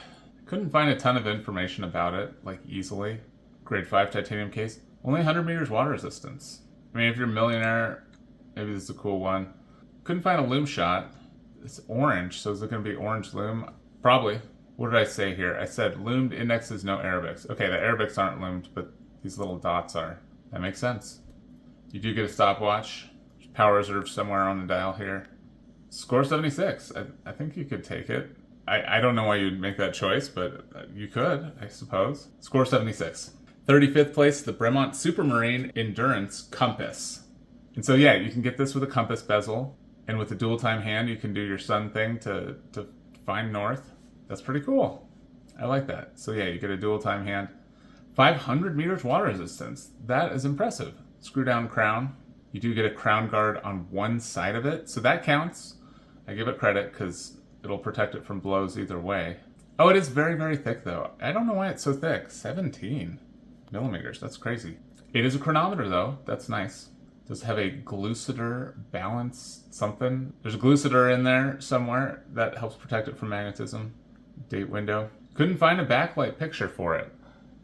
couldn't find a ton of information about it, like easily. Grade 5 titanium case. Only 100 meters water resistance. I mean, if you're a millionaire, maybe this is a cool one. Couldn't find a loom shot. It's orange, so is it going to be orange loom? Probably. What did I say here? I said loomed indexes, no Arabics. Okay, the Arabics aren't loomed, but these little dots are. That makes sense. You do get a stopwatch. Power reserve somewhere on the dial here. Score 76. I think you could take it. I don't know why you'd make that choice, but you could, I suppose. Score 76. 35th place, the Bremont Supermarine Endurance Compass. And so yeah, you can get this with a compass bezel, and with the dual time hand, you can do your sun thing to find north. That's pretty cool. I like that. So yeah, you get a dual time hand. 500 meters water resistance. That is impressive. Screw down crown. You do get a crown guard on one side of it, so that counts. I give it credit because it'll protect it from blows either way. Oh, it is very, very thick though. I don't know why it's so thick. 17 millimeters. That's crazy. It is a chronometer though. That's nice. Does have a glucidur balance something. There's a glucidur in there somewhere that helps protect it from magnetism. Date window. Couldn't find a backlight picture for it.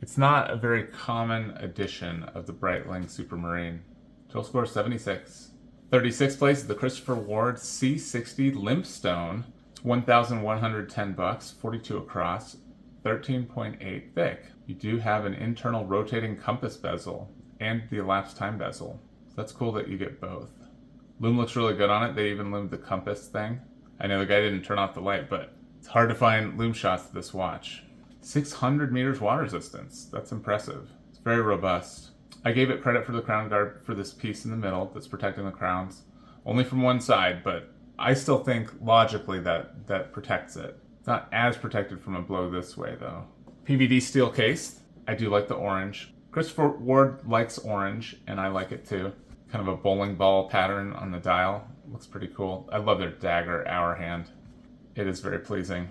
It's not a very common edition of the Breitling Supermarine. Total score 76. 36th place is the Christopher Ward C60 Limpstone. It's $1,110, 42 across, 13.8 thick. You do have an internal rotating compass bezel and the elapsed time bezel. So that's cool that you get both. Loom looks really good on it. They even loomed the compass thing. I know the guy didn't turn off the light, but it's hard to find loom shots of this watch. 600 meters water resistance. That's impressive. It's very robust. I gave it credit for the crown guard for this piece in the middle that's protecting the crowns. Only from one side, but I still think logically that protects it. It's not as protected from a blow this way though. PVD steel case. I do like the orange. Christopher Ward likes orange, and I like it too. Kind of a bowling ball pattern on the dial. Looks pretty cool. I love their dagger hour hand. It is very pleasing.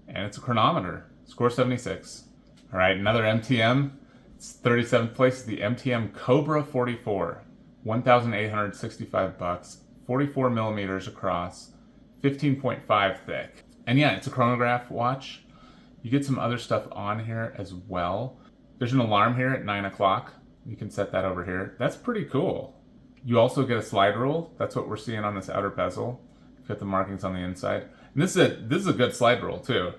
And it's a chronometer. Score 76. All right, another MTM. It's 37th place, the MTM Cobra 44. $1,865, 44 millimeters across, 15.5 thick. And yeah, it's a chronograph watch. You get some other stuff on here as well. There's an alarm here at 9 o'clock. You can set that over here. That's pretty cool. You also get a slide rule. That's what we're seeing on this outer bezel. You've got the markings on the inside. And this is a good slide rule too.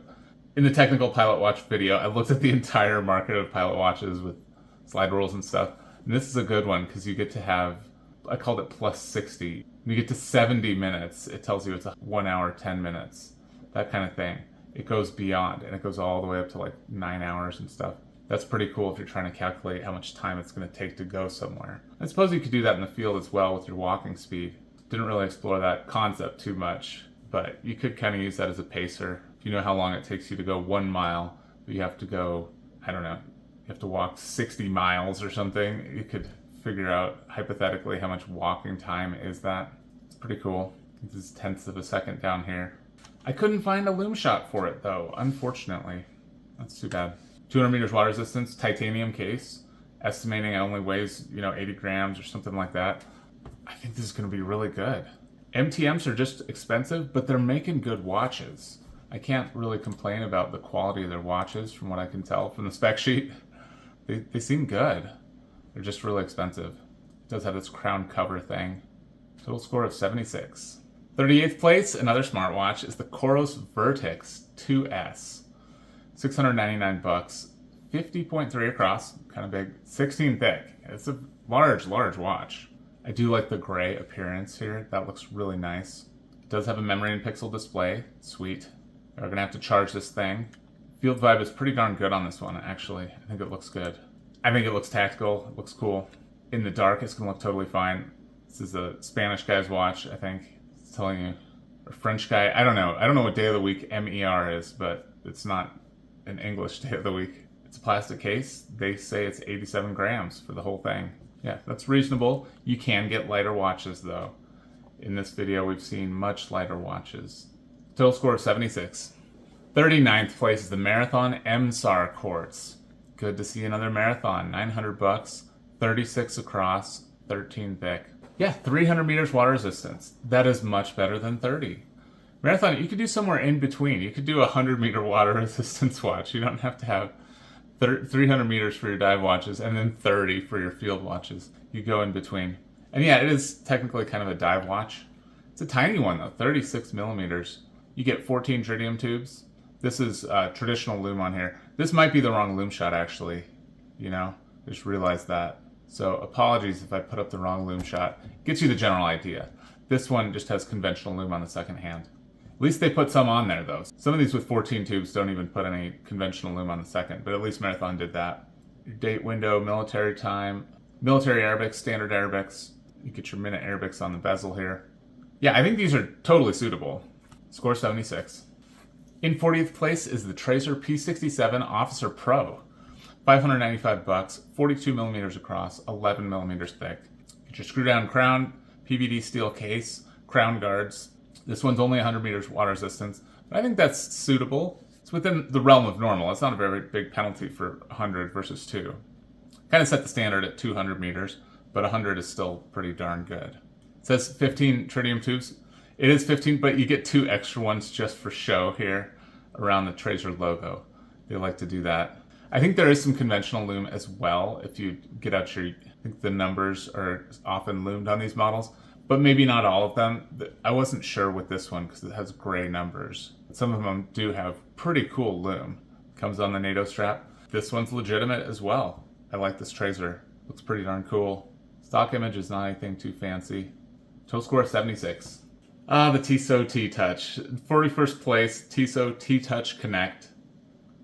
In the technical pilot watch video, I looked at the entire market of pilot watches with slide rules and stuff. And this is a good one because you get to have, I called it plus 60. When you get to 70 minutes, it tells you it's a 1 hour, 10 minutes. That kind of thing. It goes beyond, and it goes all the way up to like 9 hours and stuff. That's pretty cool if you're trying to calculate how much time it's going to take to go somewhere. I suppose you could do that in the field as well with your walking speed. Didn't really explore that concept too much, but you could kind of use that as a pacer. If you know how long it takes you to go 1 mile, but you have to go, I don't know, you have to walk 60 miles or something, you could figure out hypothetically how much walking time is that. It's pretty cool. This is tenths of a second down here. I couldn't find a loom shot for it though, unfortunately. That's too bad. 200 meters water resistance, titanium case, estimating it only weighs, 80 grams or something like that. I think this is going to be really good. MTMs are just expensive, but they're making good watches. I can't really complain about the quality of their watches from what I can tell from the spec sheet. They seem good. They're just really expensive. It does have this crown cover thing. Total score of 76. 38th place, another smartwatch, is the Coros Vertix 2S. $699, 50.3 across, kind of big, 16 thick. It's a large watch. I do like the gray appearance here. That looks really nice. It does have a memory and pixel display. Sweet. We're gonna have to charge this thing. Field vibe is pretty darn good on this one, actually. I think it looks good. I think it looks tactical. It looks cool. In the dark, it's gonna look totally fine. This is a Spanish guy's watch, I think. It's telling you, or French guy. I don't know. I don't know what day of the week MER is, but it's not an English day of the week. It's a plastic case. They say it's 87 grams for the whole thing. Yeah, that's reasonable. You can get lighter watches though. In this video, we've seen much lighter watches. Total score of 76. 39th place is the Marathon MSAR Quartz. Good to see another Marathon. $900, 36 across, 13 thick. Yeah, 300 meters water resistance. That is much better than 30. Marathon, you could do somewhere in between. You could do a 100-meter water resistance watch. You don't have to have 300 meters for your dive watches and then 30 for your field watches. You go in between. And yeah, it is technically kind of a dive watch. It's a tiny one though, 36 millimeters. You get 14 tritium tubes. This is traditional loom on here. This might be the wrong loom shot actually. Just realized that. So apologies if I put up the wrong loom shot. Gets you the general idea. This one just has conventional loom on the second hand. At least they put some on there though. Some of these with 14 tubes don't even put any conventional loom on the second, but at least Marathon did that. Your date window, military time, military Arabics, standard Arabics. You get your minute Arabics on the bezel here. Yeah, I think these are totally suitable. Score 76. In 40th place is the Tracer P67 Officer Pro. $595, 42 millimeters across, 11 millimeters thick. Get your screw down crown, PVD steel case, crown guards. This one's only 100 meters water resistance, but I think that's suitable. It's within the realm of normal. It's not a very big penalty for 100 versus 2. Kind of set the standard at 200 meters, but 100 is still pretty darn good. It says 15 tritium tubes. It is 15, but you get 2 extra ones just for show here around the Tracer logo. They like to do that. I think there is some conventional lume as well. If you get out I think the numbers are often loomed on these models, but maybe not all of them. I wasn't sure with this one because it has gray numbers. Some of them do have pretty cool lume. Comes on the NATO strap. This one's legitimate as well. I like this tracer. Looks pretty darn cool. Stock image is not anything too fancy. Total score 76. The Tissot T-Touch. 41st place, Tissot T-Touch Connect.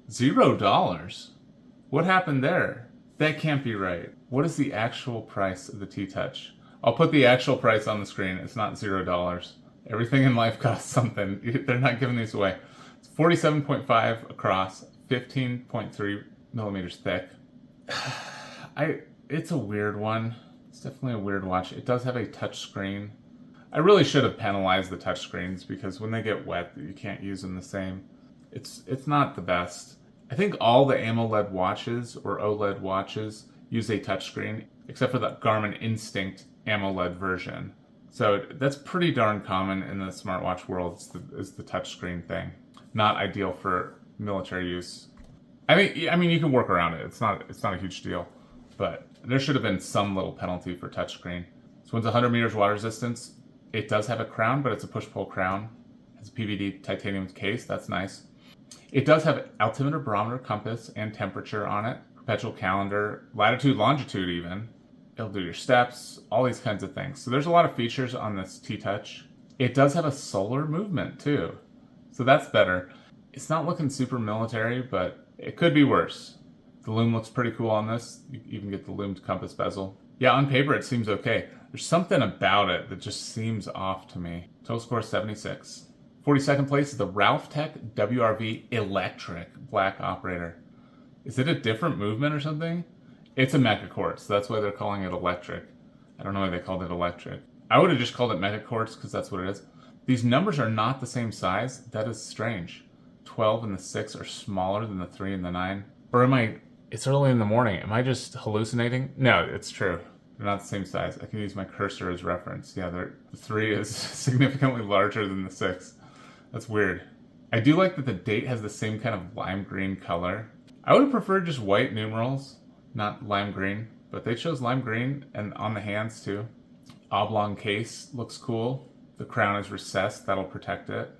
$0. What happened there? That can't be right. What is the actual price of the T-Touch? I'll put the actual price on the screen. It's not $0. Everything in life costs something. They're not giving these away. It's 47.5 across, 15.3 millimeters thick. It's a weird one. It's definitely a weird watch. It does have a touch screen. I really should have penalized the touch screens because when they get wet, you can't use them the same. It's not the best. I think all the AMOLED watches or OLED watches use a touchscreen, except for the Garmin Instinct AMOLED version. So that's pretty darn common in the smartwatch world. Is the touchscreen thing not ideal for military use? I mean, you can work around it. It's not a huge deal, but there should have been some little penalty for touchscreen. This one's 100 meters water resistance. It does have a crown, but it's a push-pull crown. It has a PVD titanium case. That's nice. It does have altimeter, barometer, compass, and temperature on it. Perpetual calendar, latitude, longitude even. It'll do your steps, all these kinds of things. So there's a lot of features on this T-Touch. It does have a solar movement too. So that's better. It's not looking super military, but it could be worse. The lume looks pretty cool on this. You even get the lumed compass bezel. Yeah, on paper it seems okay. There's something about it that just seems off to me. Total score 76. 42nd place is the Ralph Tech WRV Electric Black Operator. Is it a different movement or something? It's a Mecha Quartz, so that's why they're calling it electric. I don't know why they called it electric. I would have just called it Mecha Quartz because that's what it is. These numbers are not the same size. That is strange. 12 and the 6 are smaller than the 3 and the 9. Or it's early in the morning. Am I just hallucinating? No, it's true. They're not the same size. I can use my cursor as reference. Yeah, the 3 is significantly larger than the 6. That's weird. I do like that the date has the same kind of lime green color. I would have preferred just white numerals, not lime green, but they chose lime green and on the hands too. Oblong case looks cool. The crown is recessed. That'll protect it.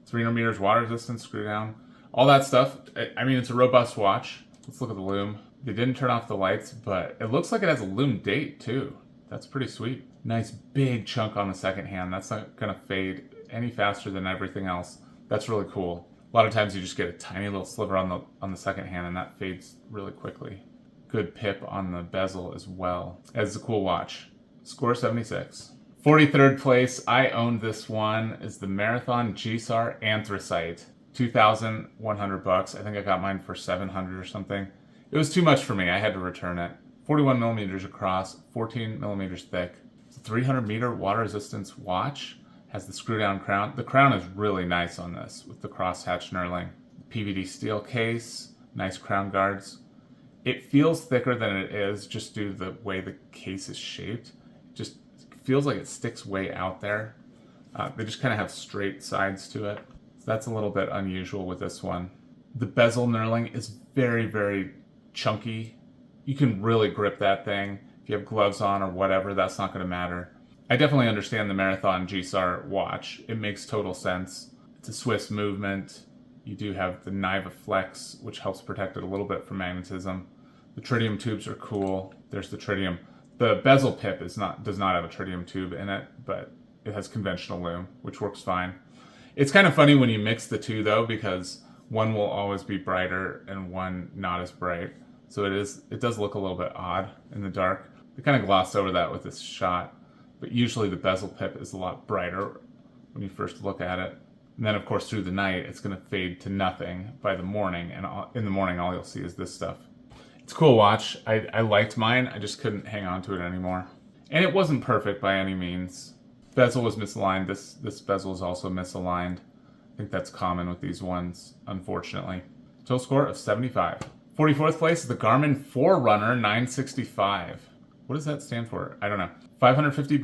300 meters water resistance, screw down. All that stuff. I mean, it's a robust watch. Let's look at the lume. They didn't turn off the lights, but it looks like it has a lume date too. That's pretty sweet. Nice big chunk on the second hand. That's not gonna fade any faster than everything else. That's really cool. A lot of times you just get a tiny little sliver on the second hand and that fades really quickly. Good pip on the bezel as well. It's a cool watch. Score 76. 43rd place, I owned this one, is the Marathon GSAR Anthracite. $2,100. I think I got mine for $700 or something. It was too much for me. I had to return it. 41 millimeters across, 14 millimeters thick. It's a 300 meter water resistance watch. Has the screw down crown. The crown is really nice on this with the crosshatch knurling. PVD steel case, nice crown guards. It feels thicker than it is just due to the way the case is shaped. It just feels like it sticks way out there. They just kind of have straight sides to it. So that's a little bit unusual with this one. The bezel knurling is very, very chunky. You can really grip that thing. If you have gloves on or whatever, that's not going to matter. I definitely understand the Marathon GSAR watch. It makes total sense. It's a Swiss movement. You do have the Niva Flex, which helps protect it a little bit from magnetism. The tritium tubes are cool. There's the tritium. The bezel pip does not have a tritium tube in it, but it has conventional lume, which works fine. It's kind of funny when you mix the two though, because one will always be brighter and one not as bright. So it does look a little bit odd in the dark. They kind of glossed over that with this shot, but usually the bezel pip is a lot brighter when you first look at it. And then of course through the night, it's going to fade to nothing by the morning. And in the morning, all you'll see is this stuff. It's a cool watch. I liked mine. I just couldn't hang on to it anymore. And it wasn't perfect by any means. Bezel was misaligned. This bezel is also misaligned. I think that's common with these ones, unfortunately. Total score of 75. 44th place is the Garmin Forerunner 965. What does that stand for? I don't know. $550,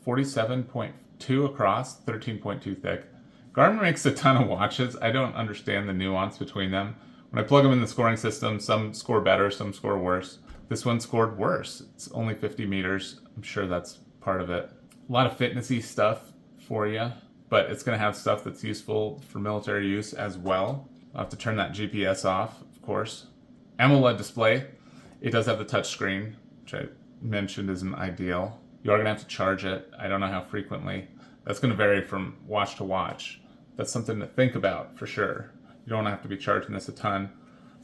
47.2 across, 13.2 thick. Garmin makes a ton of watches. I don't understand the nuance between them. When I plug them in the scoring system, some score better, some score worse. This one scored worse. It's only 50 meters. I'm sure that's part of it. A lot of fitnessy stuff for you, but it's going to have stuff that's useful for military use as well. I'll have to turn that GPS off, of course. AMOLED display. It does have the touch screen, which I mentioned isn't ideal. You are going to have to charge it. I don't know how frequently. That's going to vary from watch to watch. That's something to think about for sure. You don't have to be charging this a ton.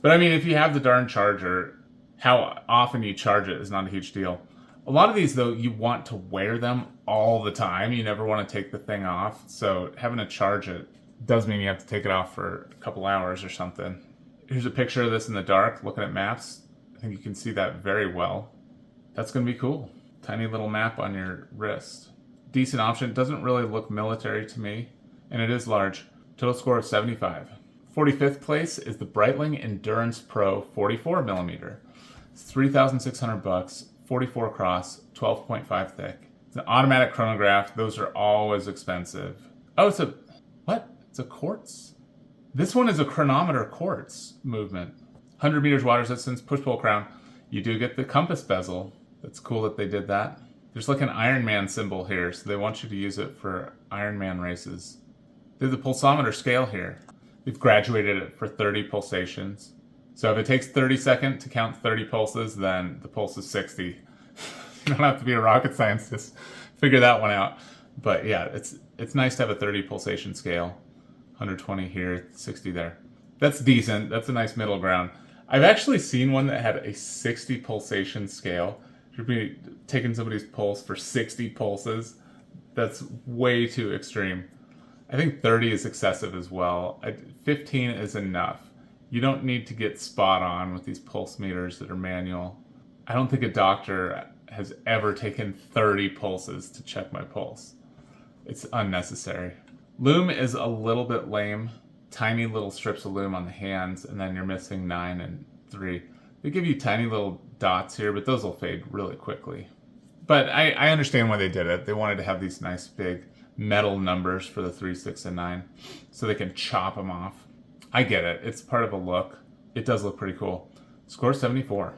But I mean, if you have the darn charger, how often you charge it is not a huge deal. A lot of these, though, you want to wear them all the time. You never want to take the thing off. So having to charge it does mean you have to take it off for a couple hours or something. Here's a picture of this in the dark, looking at maps. I think you can see that very well. That's going to be cool. Tiny little map on your wrist. Decent option. Doesn't really look military to me, and it is large. Total score of 75. 45th place is the Breitling Endurance Pro 44 millimeter. It's $3,600, 44 cross, 12.5 thick. It's an automatic chronograph. Those are always expensive. Oh, it's a, what? It's a quartz? This one is a chronometer quartz movement. 100 meters water resistance, push-pull crown. You do get the compass bezel. That's cool that they did that. There's like an Ironman symbol here, so they want you to use it for Ironman races. They have the pulsometer scale here. They've graduated it for 30 pulsations. So if it takes 30 seconds to count 30 pulses, then the pulse is 60. You don't have to be a rocket scientist to figure that one out. But yeah, it's nice to have a 30 pulsation scale. 120 here, 60 there. That's decent. That's a nice middle ground. I've actually seen one that had a 60 pulsation scale. You'd be taking somebody's pulse for 60 pulses. That's way too extreme. I think 30 is excessive as well. 15 is enough. You don't need to get spot on with these pulse meters that are manual. I don't think a doctor has ever taken 30 pulses to check my pulse. It's unnecessary. Lume is a little bit lame. Tiny little strips of lume on the hands, and then you're missing 9 and 3. They give you tiny little dots here, but those will fade really quickly. But I understand why they did it. They wanted to have these nice big metal numbers for the 3, 6, and 9, so they can chop them off. I get it. It's part of a look. It does look pretty cool. Score 74.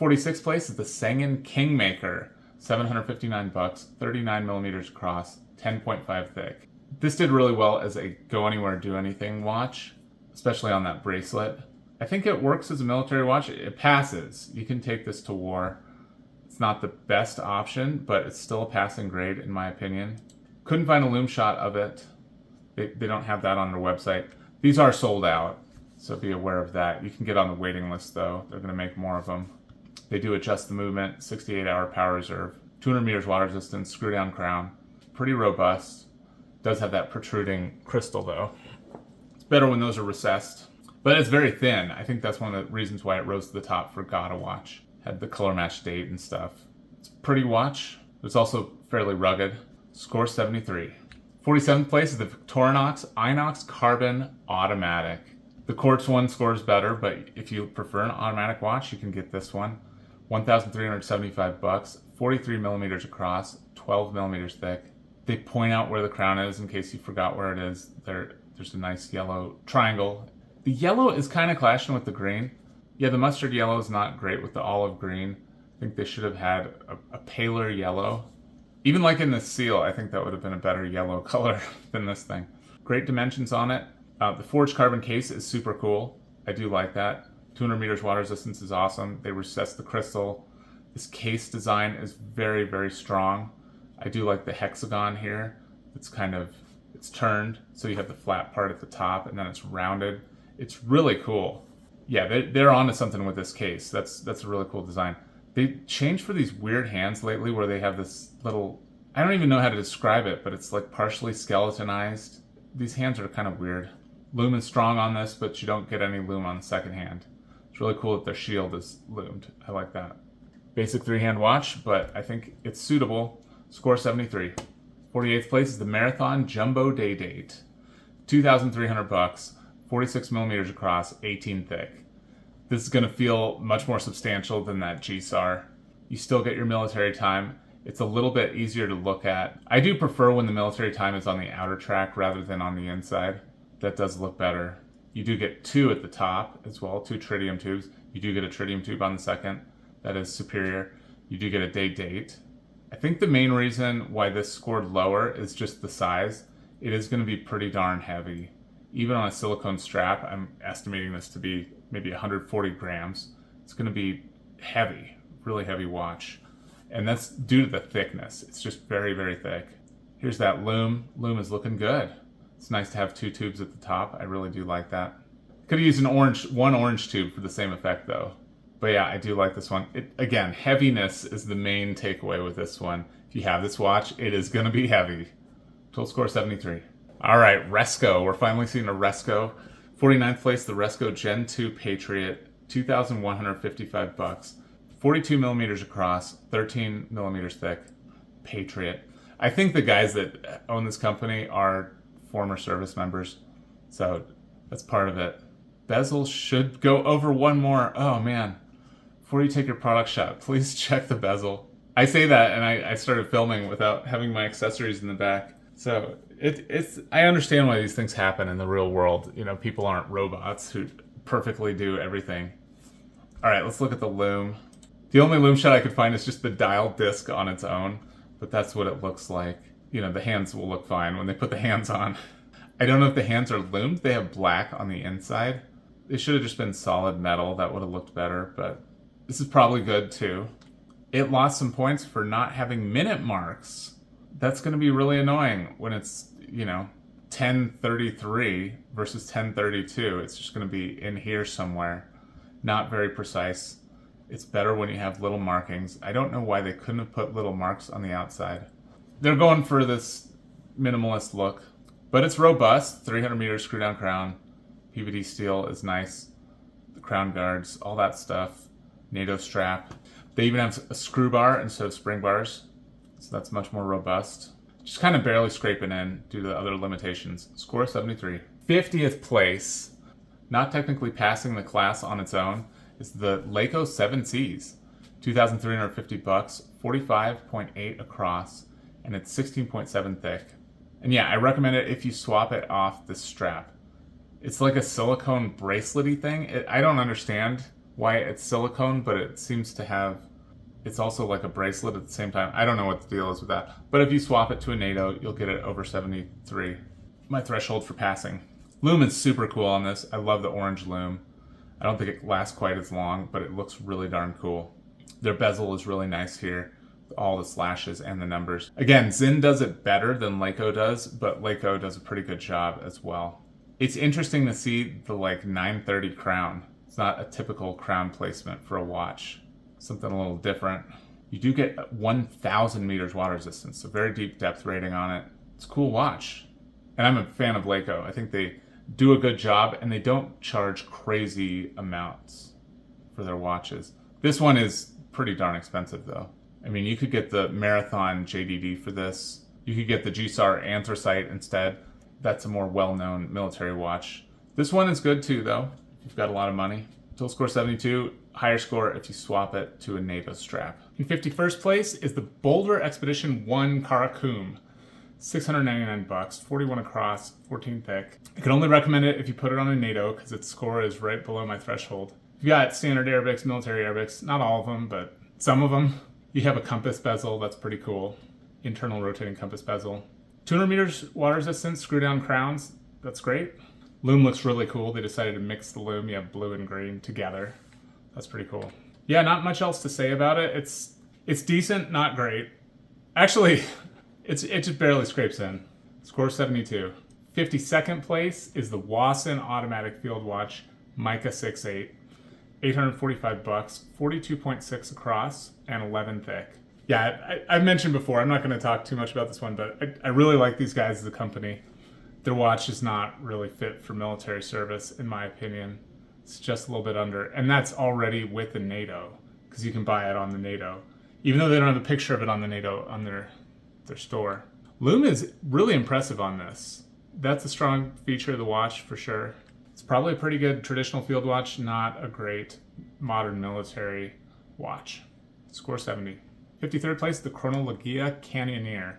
46th place is the Sengen Kingmaker. $759, 39 millimeters across, 10.5 thick. This did really well as a go anywhere, do anything watch, especially on that bracelet. I think it works as a military watch. It passes. You can take this to war. It's not the best option, but it's still a passing grade in my opinion. Couldn't find a lume shot of it. They don't have that on their website. These are sold out, so be aware of that. You can get on the waiting list though. They're going to make more of them. They do adjust the movement, 68-hour power reserve, 200 meters water resistance, screw down crown. Pretty robust. Does have that protruding crystal though. It's better when those are recessed, but it's very thin. I think that's one of the reasons why it rose to the top for Gotta Watch. Had the color match date and stuff. It's a pretty watch. It's also fairly rugged. Score 73. 47th place is the Victorinox Inox Carbon Automatic. The quartz one scores better, but if you prefer an automatic watch, you can get this one. $1,375, 43 millimeters across, 12 millimeters thick. They point out where the crown is in case you forgot where it is. There's a nice yellow triangle. The yellow is kind of clashing with the green. Yeah, the mustard yellow is not great with the olive green. I think they should have had a paler yellow. Even like in the seal, I think that would have been a better yellow color than this thing. Great dimensions on it. The forged carbon case is super cool. I do like that. 200 meters water resistance is awesome. They recessed the crystal. This case design is very, very strong. I do like the hexagon here. It's turned, so you have the flat part at the top and then it's rounded. It's really cool. Yeah, they're onto something with this case. That's a really cool design. They changed for these weird hands lately where they have this little, I don't even know how to describe it, but it's like partially skeletonized. These hands are kind of weird. Lume is strong on this, but you don't get any lume on the second hand. It's really cool that their shield is lumed. I like that. Basic 3-hand watch, but I think it's suitable. Score 73. 48th place is the Marathon Jumbo Day Date. $2,300, 46 millimeters across, 18 thick. This is going to feel much more substantial than that GSAR. You still get your military time. It's a little bit easier to look at. I do prefer when the military time is on the outer track rather than on the inside. That does look better. You do get 2 at the top as well, 2 tritium tubes. You do get a tritium tube on the second. That is superior. You do get a date. I think the main reason why this scored lower is just the size. It is going to be pretty darn heavy. Even on a silicone strap, I'm estimating this to be maybe 140 grams. It's going to be heavy, really heavy watch. And that's due to the thickness. It's just very, very thick. Here's that lume. Lume is looking good. It's nice to have 2 tubes at the top. I really do like that. Could have used one orange tube for the same effect though. But yeah, I do like this one. Again, heaviness is the main takeaway with this one. If you have this watch, it is going to be heavy. Total score 73. All right, Resco. We're finally seeing a Resco. 49th place, the Resco Gen 2 Patriot, $2,155. 42 millimeters across, 13 millimeters thick. Patriot. I think the guys that own this company are former service members, so that's part of it. Bezel should go over one more. Oh man. Before you take your product shot, please check the bezel. I say that and I started filming without having my accessories in the back. So I understand why these things happen in the real world. You know, people aren't robots who perfectly do everything. All right, let's look at the lume. The only lume shot I could find is just the dial disc on its own, but that's what it looks like. You know, the hands will look fine when they put the hands on. I don't know if the hands are lumed. They have black on the inside. They should have just been solid metal. That would have looked better, but this is probably good too. It lost some points for not having minute marks. That's going to be really annoying when it's, 10:33 versus 10:32. It's just going to be in here somewhere. Not very precise. It's better when you have little markings. I don't know why they couldn't have put little marks on the outside. They're going for this minimalist look, but it's robust. 300 meters screw down crown. PVD steel is nice. The crown guards, all that stuff. NATO strap. They even have a screw bar instead of spring bars, so that's much more robust. Just kind of barely scraping in due to the other limitations. Score 73. 50th place, not technically passing the class on its own, is the Leico 7Cs. $2,350, 45.8 across, and it's 16.7 thick. And yeah, I recommend it if you swap it off the strap. It's like a silicone bracelet-y thing. I don't understand why it's silicone, but it seems to have, it's also like a bracelet at the same time. I don't know what the deal is with that. But if you swap it to a NATO, you'll get it over 73. My threshold for passing. Lume is super cool on this. I love the orange lume. I don't think it lasts quite as long, but it looks really darn cool. Their bezel is really nice here. All the slashes and the numbers. Again, Zinn does it better than Leico does, but Leico does a pretty good job as well. It's interesting to see the 930 crown. It's not a typical crown placement for a watch. Something a little different. You do get 1,000 meters water resistance, so very deep depth rating on it. It's a cool watch. And I'm a fan of Leico. I think they do a good job and they don't charge crazy amounts for their watches. This one is pretty darn expensive though. I mean, you could get the Marathon JDD for this. You could get the GSAR Anthracite instead. That's a more well-known military watch. This one is good too though, if you've got a lot of money. Total score 72, higher score if you swap it to a NATO strap. In 51st place is the Boulder Expedition 1 Karakum. $699, 41 across, 14 thick. I can only recommend it if you put it on a NATO because its score is right below my threshold. You've got standard Arabics, military Arabics, not all of them, but some of them. You have a compass bezel, that's pretty cool. Internal rotating compass bezel. 200 meters water resistance, screw down crowns, that's great. Lume looks really cool. They decided to mix the lume, you have blue and green together. That's pretty cool. Yeah, not much else to say about it. It's decent, not great. Actually, it just barely scrapes in. Score 72. 52nd place is the Wasson Automatic Field Watch Mica 6.8. $845, 42.6 across, and 11 thick. Yeah, I've mentioned before, I'm not going to talk too much about this one, but I really like these guys as a company. Their watch is not really fit for military service, in my opinion. It's just a little bit under, and that's already with the NATO, because you can buy it on the NATO, even though they don't have a picture of it on the NATO on their store. Lume is really impressive on this. That's a strong feature of the watch for sure. It's probably a pretty good traditional field watch, not a great modern military watch. Score 70. 53rd place, the Chronologia Canyoneer.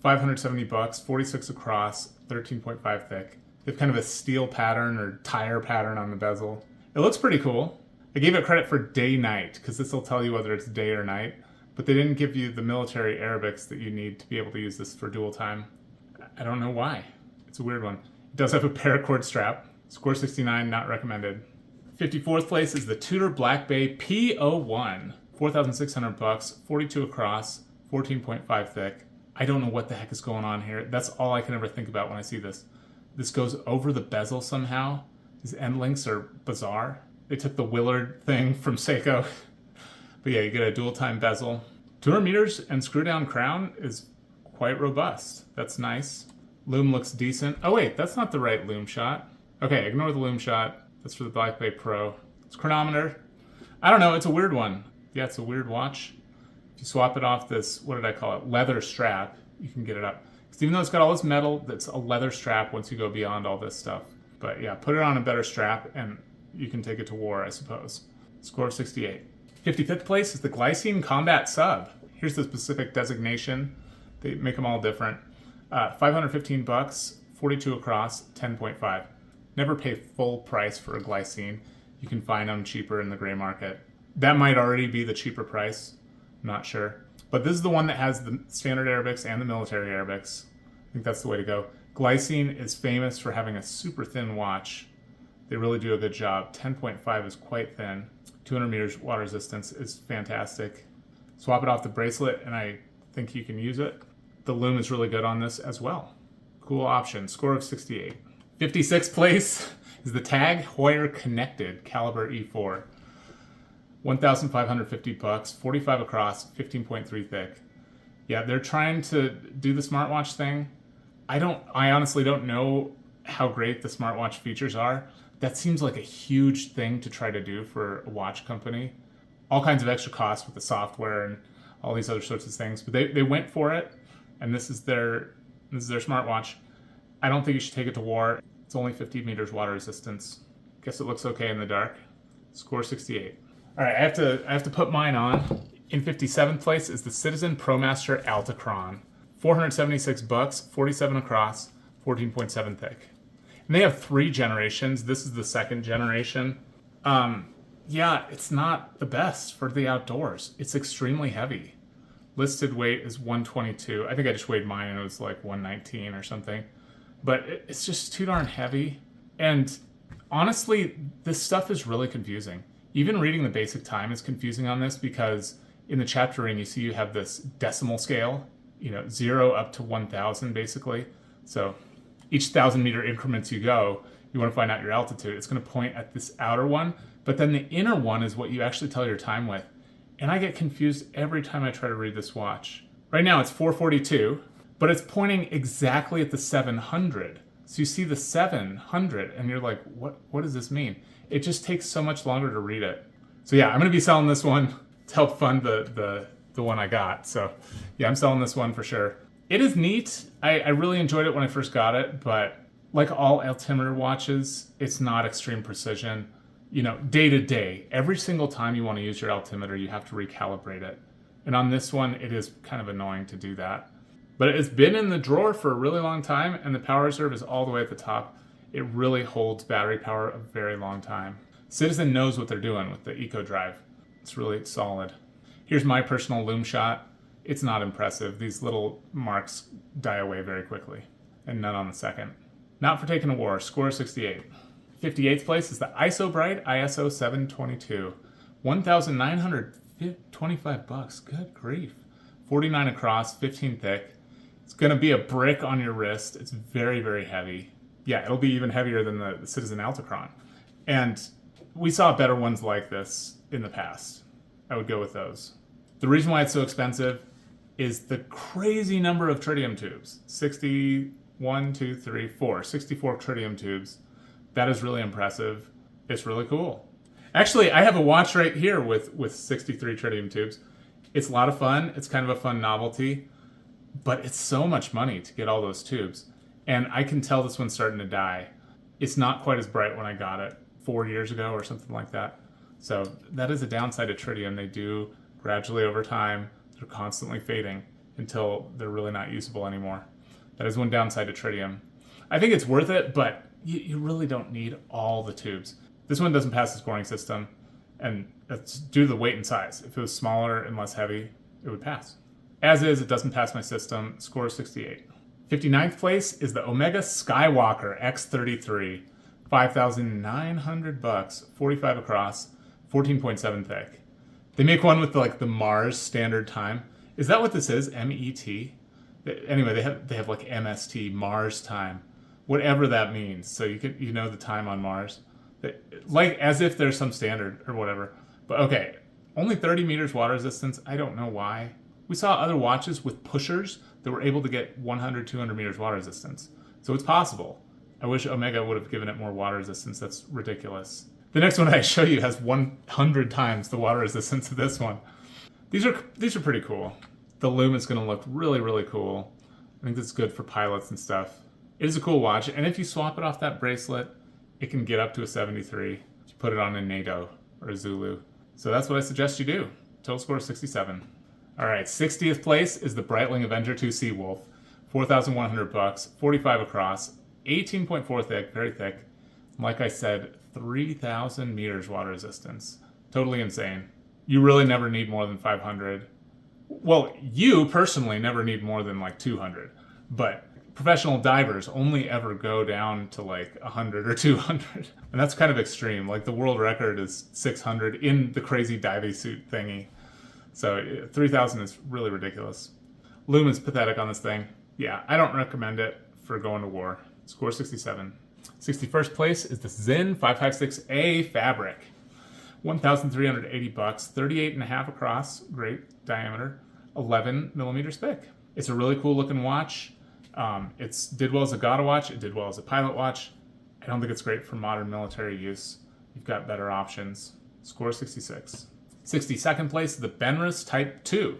$570, 46 across, 13.5 thick. They have kind of a steel pattern or tire pattern on the bezel. It looks pretty cool. I gave it credit for day-night because this will tell you whether it's day or night, but they didn't give you the military Arabics that you need to be able to use this for dual time. I don't know why. It's a weird one. It does have a paracord strap. Score 69, not recommended. 54th place is the Tudor Black Bay P01. 4,600 bucks, 42 across, 14.5 thick. I don't know what the heck is going on here. That's all I can ever think about when I see this. This goes over the bezel somehow. These end links are bizarre. They took the Willard thing from Seiko. But yeah, you get a dual time bezel. 200 meters and screw down crown is quite robust. That's nice. Loom looks decent. Oh wait, that's not the right loom shot. Okay, ignore the loom shot. That's for the Black Bay Pro. It's chronometer. I don't know, it's a weird one. Yeah, it's a weird watch. If you swap it off this, what did I call it? Leather strap, you can get it up. Because even though it's got all this metal, that's a leather strap once you go beyond all this stuff. But yeah, put it on a better strap and you can take it to war, I suppose. Score of 68. 55th place is the Glycine Combat Sub. Here's the specific designation. They make them all different. 515 bucks, 42 across, 10.5. Never pay full price for a Glycine. You can find them cheaper in the gray market. That might already be the cheaper price. I'm not sure. But this is the one that has the standard Arabics and the military Arabics. I think that's the way to go. Glycine is famous for having a super thin watch. They really do a good job. 10.5 is quite thin. 200 meters water resistance is fantastic. Swap it off the bracelet and I think you can use it. The loom is really good on this as well. Cool option. Score of 68. 56th place is the Tag Heuer Connected Caliber E4. 1,550 bucks, 45 across, 15.3 thick. Yeah, they're trying to do the smartwatch thing. I honestly don't know how great the smartwatch features are. That seems like a huge thing to try to do for a watch company. All kinds of extra costs with the software and all these other sorts of things. But they went for it, and this is their smartwatch. I don't think you should take it to war. It's only 50 meters water resistance. Guess it looks okay in the dark. Score 68. All right, I have to put mine on. In 57th place is the Citizen ProMaster Altachron. 476 bucks, 47 across, 14.7 thick. And they have 3 generations. This is the 2nd generation. Yeah, it's not the best for the outdoors. It's extremely heavy. Listed weight is 122. I think I just weighed mine and it was like 119 or something. But it's just too darn heavy. And honestly, this stuff is really confusing. Even reading the basic time is confusing on this because in the chapter ring, you see you have this decimal scale, 0 up to 1,000 basically. So each 1,000 meter increments you go, you want to find out your altitude. It's going to point at this outer one, but then the inner one is what you actually tell your time with. And I get confused every time I try to read this watch. Right now it's 442, but it's pointing exactly at the 700. So you see the 700 and you're like, what does this mean? It just takes so much longer to read it. So yeah, I'm going to be selling this one to help fund the one I got. So yeah, I'm selling this one for sure. It is neat. I really enjoyed it when I first got it, but like all altimeter watches, it's not extreme precision. Day to day, every single time you want to use your altimeter, you have to recalibrate it. And on this one, it is kind of annoying to do that. But it's been in the drawer for a really long time, and the power reserve is all the way at the top. It really holds battery power a very long time. Citizen knows what they're doing with the Eco Drive. It's really solid. Here's my personal loom shot. It's not impressive. These little marks die away very quickly, and none on the second. Not for taking a war. Score 68. 58th place is the ISO-Bright ISO 722. 1,925 bucks. Good grief. 49 across, 15 thick. It's going to be a brick on your wrist. It's very, very heavy. Yeah, it'll be even heavier than the Citizen Altachron. And we saw better ones like this in the past. I would go with those. The reason why it's so expensive is the crazy number of tritium tubes. 61, 2, 3, 4. 64 tritium tubes. That is really impressive. It's really cool. Actually, I have a watch right here with 63 tritium tubes. It's a lot of fun. It's kind of a fun novelty. But it's so much money to get all those tubes. And I can tell this one's starting to die. It's not quite as bright when I got it 4 years ago or something like that. So that is a downside of tritium. They do gradually over time, they're constantly fading until they're really not usable anymore. That is one downside to tritium. I think it's worth it, but you really don't need all the tubes. This one doesn't pass the scoring system, and that's due to the weight and size. If it was smaller and less heavy, it would pass. As is, it doesn't pass my system. Score is 68. 59th place is the Omega Skywalker X33. 5,900 bucks, 45 across, 14.7 thick. They make one with the Mars standard time. Is that what this is? MET? Anyway, they have like MST, Mars time, whatever that means. So you know the time on Mars, like as if there's some standard or whatever. But okay, only 30 meters water resistance. I don't know why. We saw other watches with pushers that were able to get 100, 200 meters water resistance. So it's possible. I wish Omega would have given it more water resistance. That's ridiculous. The next one I show you has 100 times the water resistance of this one. These are pretty cool. The lume is going to look really, really cool. I think that's good for pilots and stuff. It is a cool watch, and if you swap it off that bracelet, it can get up to a 73. You put it on a NATO or a Zulu. So that's what I suggest you do. Total score is 67. All right, 60th place is the Breitling Avenger 2 Seawolf. 4,100 bucks, 45 across, 18.4 thick, very thick. Like I said, 3,000 meters water resistance. Totally insane. You really never need more than 500. Well, you personally never need more than like 200, but professional divers only ever go down to like 100 or 200. And that's kind of extreme. Like the world record is 600 in the crazy diving suit thingy. So 3,000 is really ridiculous. Lume is pathetic on this thing. Yeah, I don't recommend it for going to war. Score 67. 61st place is the Zen 556A Fabric. 1,380 bucks, 38 and a half across, great diameter, 11 millimeters thick. It's a really cool looking watch. It did well as a gauge watch. It did well as a pilot watch. I don't think it's great for modern military use. You've got better options. Score 66. 62nd place, the Benris Type 2.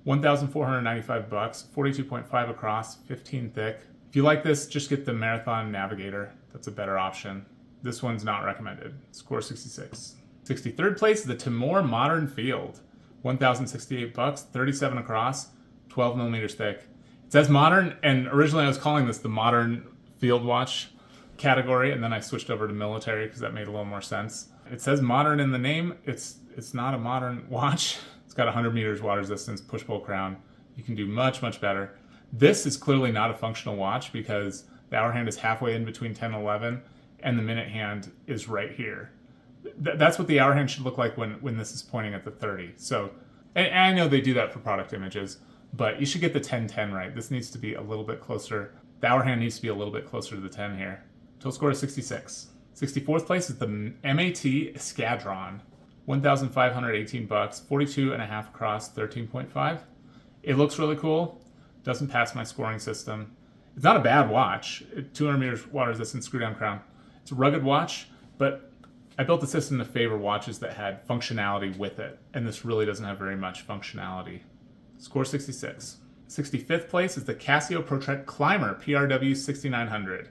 1,495 bucks, 42.5 across, 15 thick. If you like this, just get the Marathon Navigator. That's a better option. This one's not recommended. Score 66. 63rd place, the Timor Modern Field. 1,068 bucks, 37 across, 12 millimeters thick. It says modern, and originally I was calling this the modern field watch category, and then I switched over to military because that made a little more sense. It says modern in the name. It's not a modern watch. It's got 100 meters water resistance, push-pull crown. You can do much, much better. This is clearly not a functional watch because the hour hand is halfway in between 10 and 11, and the minute hand is right here. That's what the hour hand should look like when this is pointing at the 30. So, and I know they do that for product images, but you should get the 10-10 right. This needs to be a little bit closer. The hour hand needs to be a little bit closer to the 10 here. Total score is 66. 64th place is the MAT Escadron. 1,518 bucks, 42 and a half across, 13.5. It looks really cool. Doesn't pass my scoring system. It's not a bad watch. 200 meters water resistance, screw down crown. It's a rugged watch, but I built the system to favor watches that had functionality with it, and this really doesn't have very much functionality. Score 66. 65th place is the Casio ProTrek Climber PRW 6900.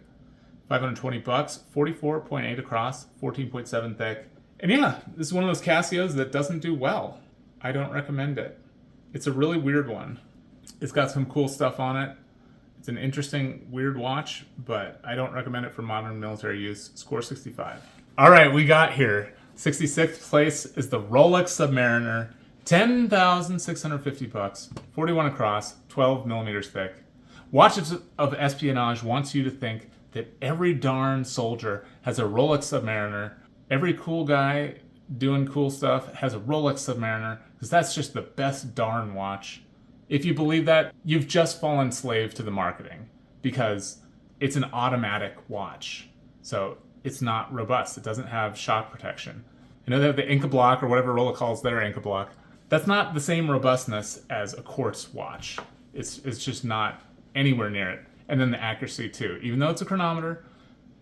520 bucks, 44.8 across, 14.7 thick. And yeah, this is one of those Casios that doesn't do well. I don't recommend it. It's a really weird one. It's got some cool stuff on it. It's an interesting, weird watch, but I don't recommend it for modern military use. Score 65. All right, we got here. 66th place is the Rolex Submariner. 10,650 bucks, 41 across, 12 millimeters thick. Watches of Espionage wants you to think that every darn soldier has a Rolex Submariner. Every cool guy doing cool stuff has a Rolex Submariner because that's just the best darn watch. If you believe that, you've just fallen slave to the marketing because it's an automatic watch. So it's not robust. It doesn't have shock protection. You know, they have the Inca block or whatever Rolex calls their Inca block. That's not the same robustness as a quartz watch. It's just not anywhere near it. And then the accuracy too. Even though it's a chronometer,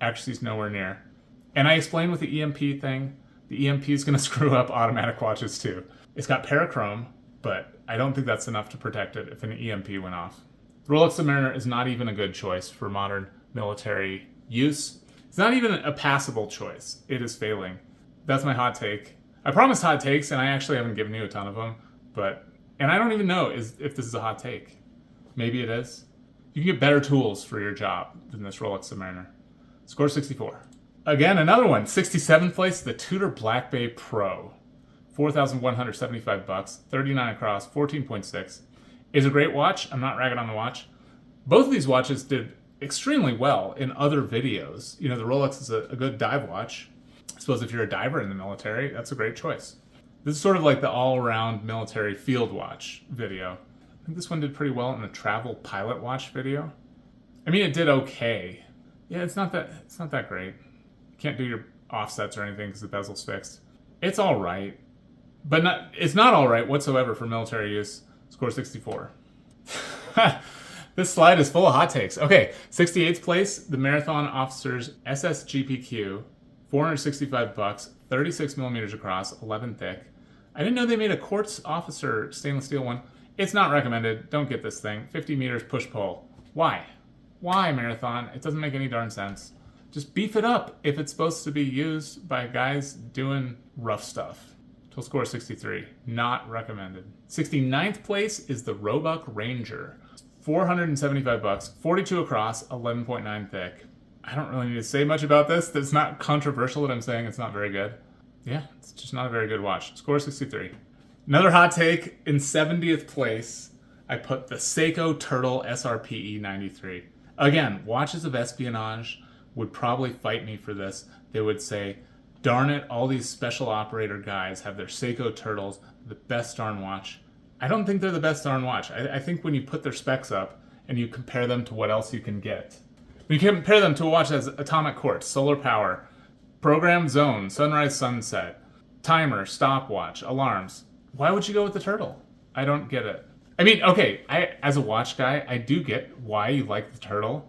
accuracy's nowhere near. And I explained with the EMP thing, the EMP is going to screw up automatic watches too. It's got parachrome, but I don't think that's enough to protect it if an EMP went off. The Rolex Submariner is not even a good choice for modern military use. It's not even a passable choice. It is failing. That's my hot take. I promised hot takes, and I actually haven't given you a ton of them, and I don't even know if this is a hot take. Maybe it is. You can get better tools for your job than this Rolex Submariner. Score 64. Again, another one. 67th place, the Tudor Black Bay Pro. $4,175, 39 across, 14.6. Is a great watch. I'm not ragging on the watch. Both of these watches did extremely well in other videos. You know, the Rolex is a good dive watch. I suppose if you're a diver in the military, that's a great choice. This is sort of like the all-around military field watch video. I think this one did pretty well in the travel pilot watch video. I mean, it did okay. Yeah, it's not that great. You can't do your offsets or anything because the bezel's fixed. It's all right, but it's not all right whatsoever for military use. Score 64. This slide is full of hot takes. Okay, 68th place, the Marathon Officers SSGPQ, $465, 36 millimeters across, 11 thick. I didn't know they made a quartz officer stainless steel one. It's not recommended. Don't get this thing. 50 meters push-pull. Why? Why, Marathon? It doesn't make any darn sense. Just beef it up if it's supposed to be used by guys doing rough stuff. Total score 63. Not recommended. 69th place is the Roebuck Ranger. $475, 42 across, 11.9 thick. I don't really need to say much about this. It's not controversial that I'm saying it's not very good. Yeah, it's just not a very good watch. Score 63. Another hot take, in 70th place, I put the Seiko Turtle SRPE 93. Again, watches of espionage would probably fight me for this. They would say, darn it, all these special operator guys have their Seiko Turtles, the best darn watch. I don't think they're the best darn watch. I think when you put their specs up and you compare them to what else you can get, when you compare them to a watch that has atomic quartz, solar power, program zone, sunrise, sunset, timer, stopwatch, alarms, why would you go with the Turtle? I don't get it. I mean, okay, as a watch guy, I do get why you like the Turtle.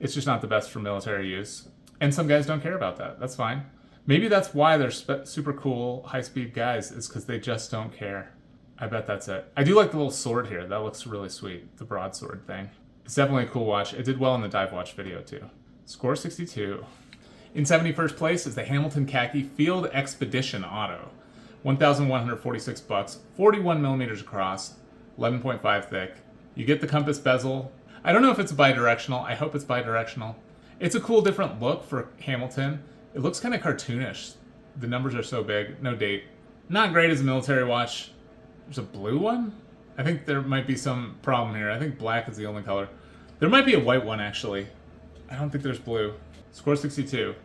It's just not the best for military use. And some guys don't care about that. That's fine. Maybe that's why they're super cool, high-speed guys, is because they just don't care. I bet that's it. I do like the little sword here. That looks really sweet, the broadsword thing. It's definitely a cool watch. It did well in the dive watch video, too. Score 62. In 71st place is the Hamilton Khaki Field Expedition Auto. $1,146, 41 millimeters across, 11.5 thick. You get the compass bezel. I don't know if it's bidirectional. I hope it's bidirectional. It's a cool different look for Hamilton. It looks kind of cartoonish. The numbers are so big. No date. Not great as a military watch. There's a blue one? I think there might be some problem here. I think black is the only color. There might be a white one, actually. I don't think there's blue. Score 62.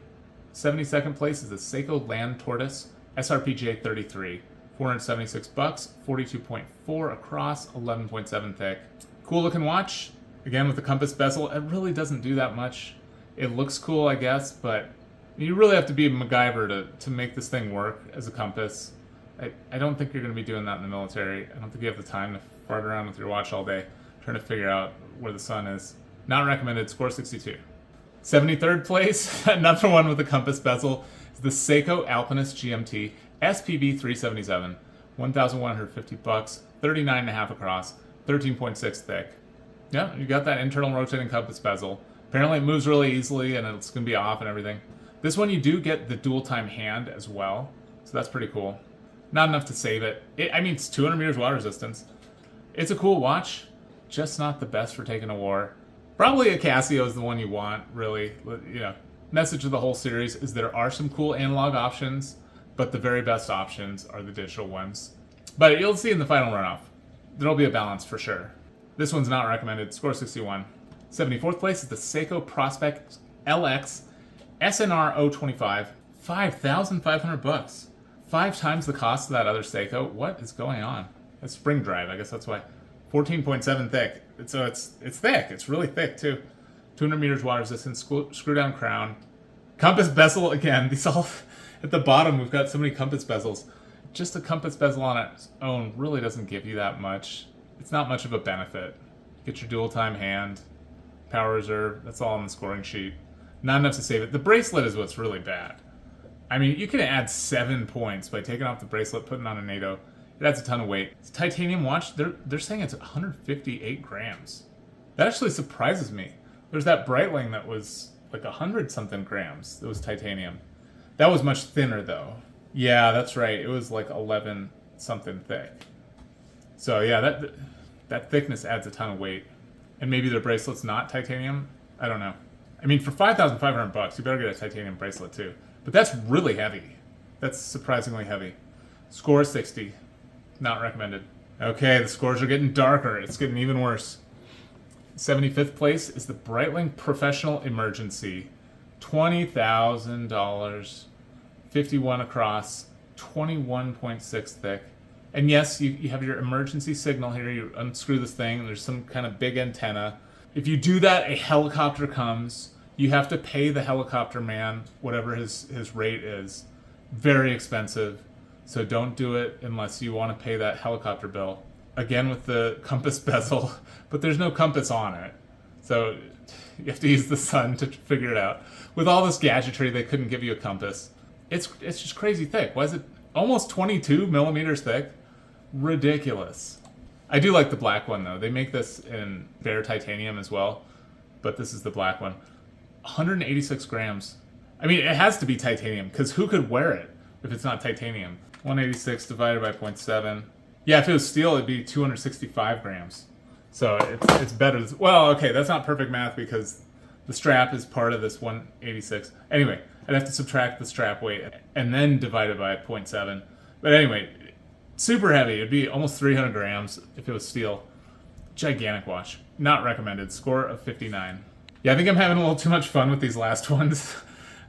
72nd place is the Seiko Land Tortoise SRPJ 33. $476, 42.4 across, 11.7 thick. Cool looking watch. Again, with the compass bezel, it really doesn't do that much. It looks cool, I guess, but you really have to be a MacGyver to make this thing work as a compass. I don't think you're going to be doing that in the military. I don't think you have the time to fart around with your watch all day trying to figure out where the sun is. Not recommended. Score 62. 73rd place, another one with a compass bezel, is the Seiko Alpinist GMT SPB 377. $1,150, 39.5 across, 13.6 thick. Yeah, you got that internal rotating compass bezel. Apparently it moves really easily and it's going to be off and everything. This one you do get the dual time hand as well, so that's pretty cool. Not enough to save it. I mean, it's 200 meters water resistance. It's a cool watch, just not the best for taking to war. Probably a Casio is the one you want, really. You know, message of the whole series is there are some cool analog options, but the very best options are the digital ones. But you'll see in the final runoff. There'll be a balance for sure. This one's not recommended. Score 61. 74th place is the Seiko Prospect LX SNR 025. $5,500. 5 times the cost of that other Seiko. What is going on? It's spring drive. I guess that's why. 14.7 thick. So it's thick. It's really thick too. 200 meters water resistance. Screw down crown. Compass bezel again. These all at the bottom. We've got so many compass bezels. Just a compass bezel on its own really doesn't give you that much. It's not much of a benefit. Get your dual time hand, power reserve. That's all on the scoring sheet. Not enough to save it. The bracelet is what's really bad. I mean, you can add 7 points by taking off the bracelet, putting on a NATO. It adds a ton of weight. It's a titanium watch. They're saying it's 158 grams. That actually surprises me. There's that Breitling that was like 100-something grams. That was titanium. That was much thinner, though. Yeah, that's right. It was like 11-something thick. So yeah, that thickness adds a ton of weight. And maybe their bracelet's not titanium. I don't know. I mean, for 5,500 bucks, you better get a titanium bracelet too. But that's really heavy. That's surprisingly heavy. Score 60. Not recommended. Okay, the scores are getting darker. It's getting even worse. 75th place is the Breitling Professional Emergency. $20,000. 51 across. 21.6 thick. And yes, you have your emergency signal here. You unscrew this thing, and there's some kind of big antenna. If you do that, a helicopter comes. You have to pay the helicopter man whatever his rate is. Very expensive. So don't do it unless you want to pay that helicopter bill. Again with the compass bezel, but there's no compass on it. So you have to use the sun to figure it out. With all this gadgetry, they couldn't give you a compass. It's just crazy thick. Why is it almost 22 millimeters thick? Ridiculous. I do like the black one though. They make this in bare titanium as well, but this is the black one. 186 grams. I mean, it has to be titanium because who could wear it if it's not titanium? 186 divided by 0.7. Yeah, if it was steel, it'd be 265 grams. So it's better. Well, okay, that's not perfect math because the strap is part of this 186. Anyway, I'd have to subtract the strap weight and then divide it by 0.7. But anyway, super heavy. It'd be almost 300 grams if it was steel. Gigantic watch. Not recommended. Score of 59. Yeah, I think I'm having a little too much fun with these last ones.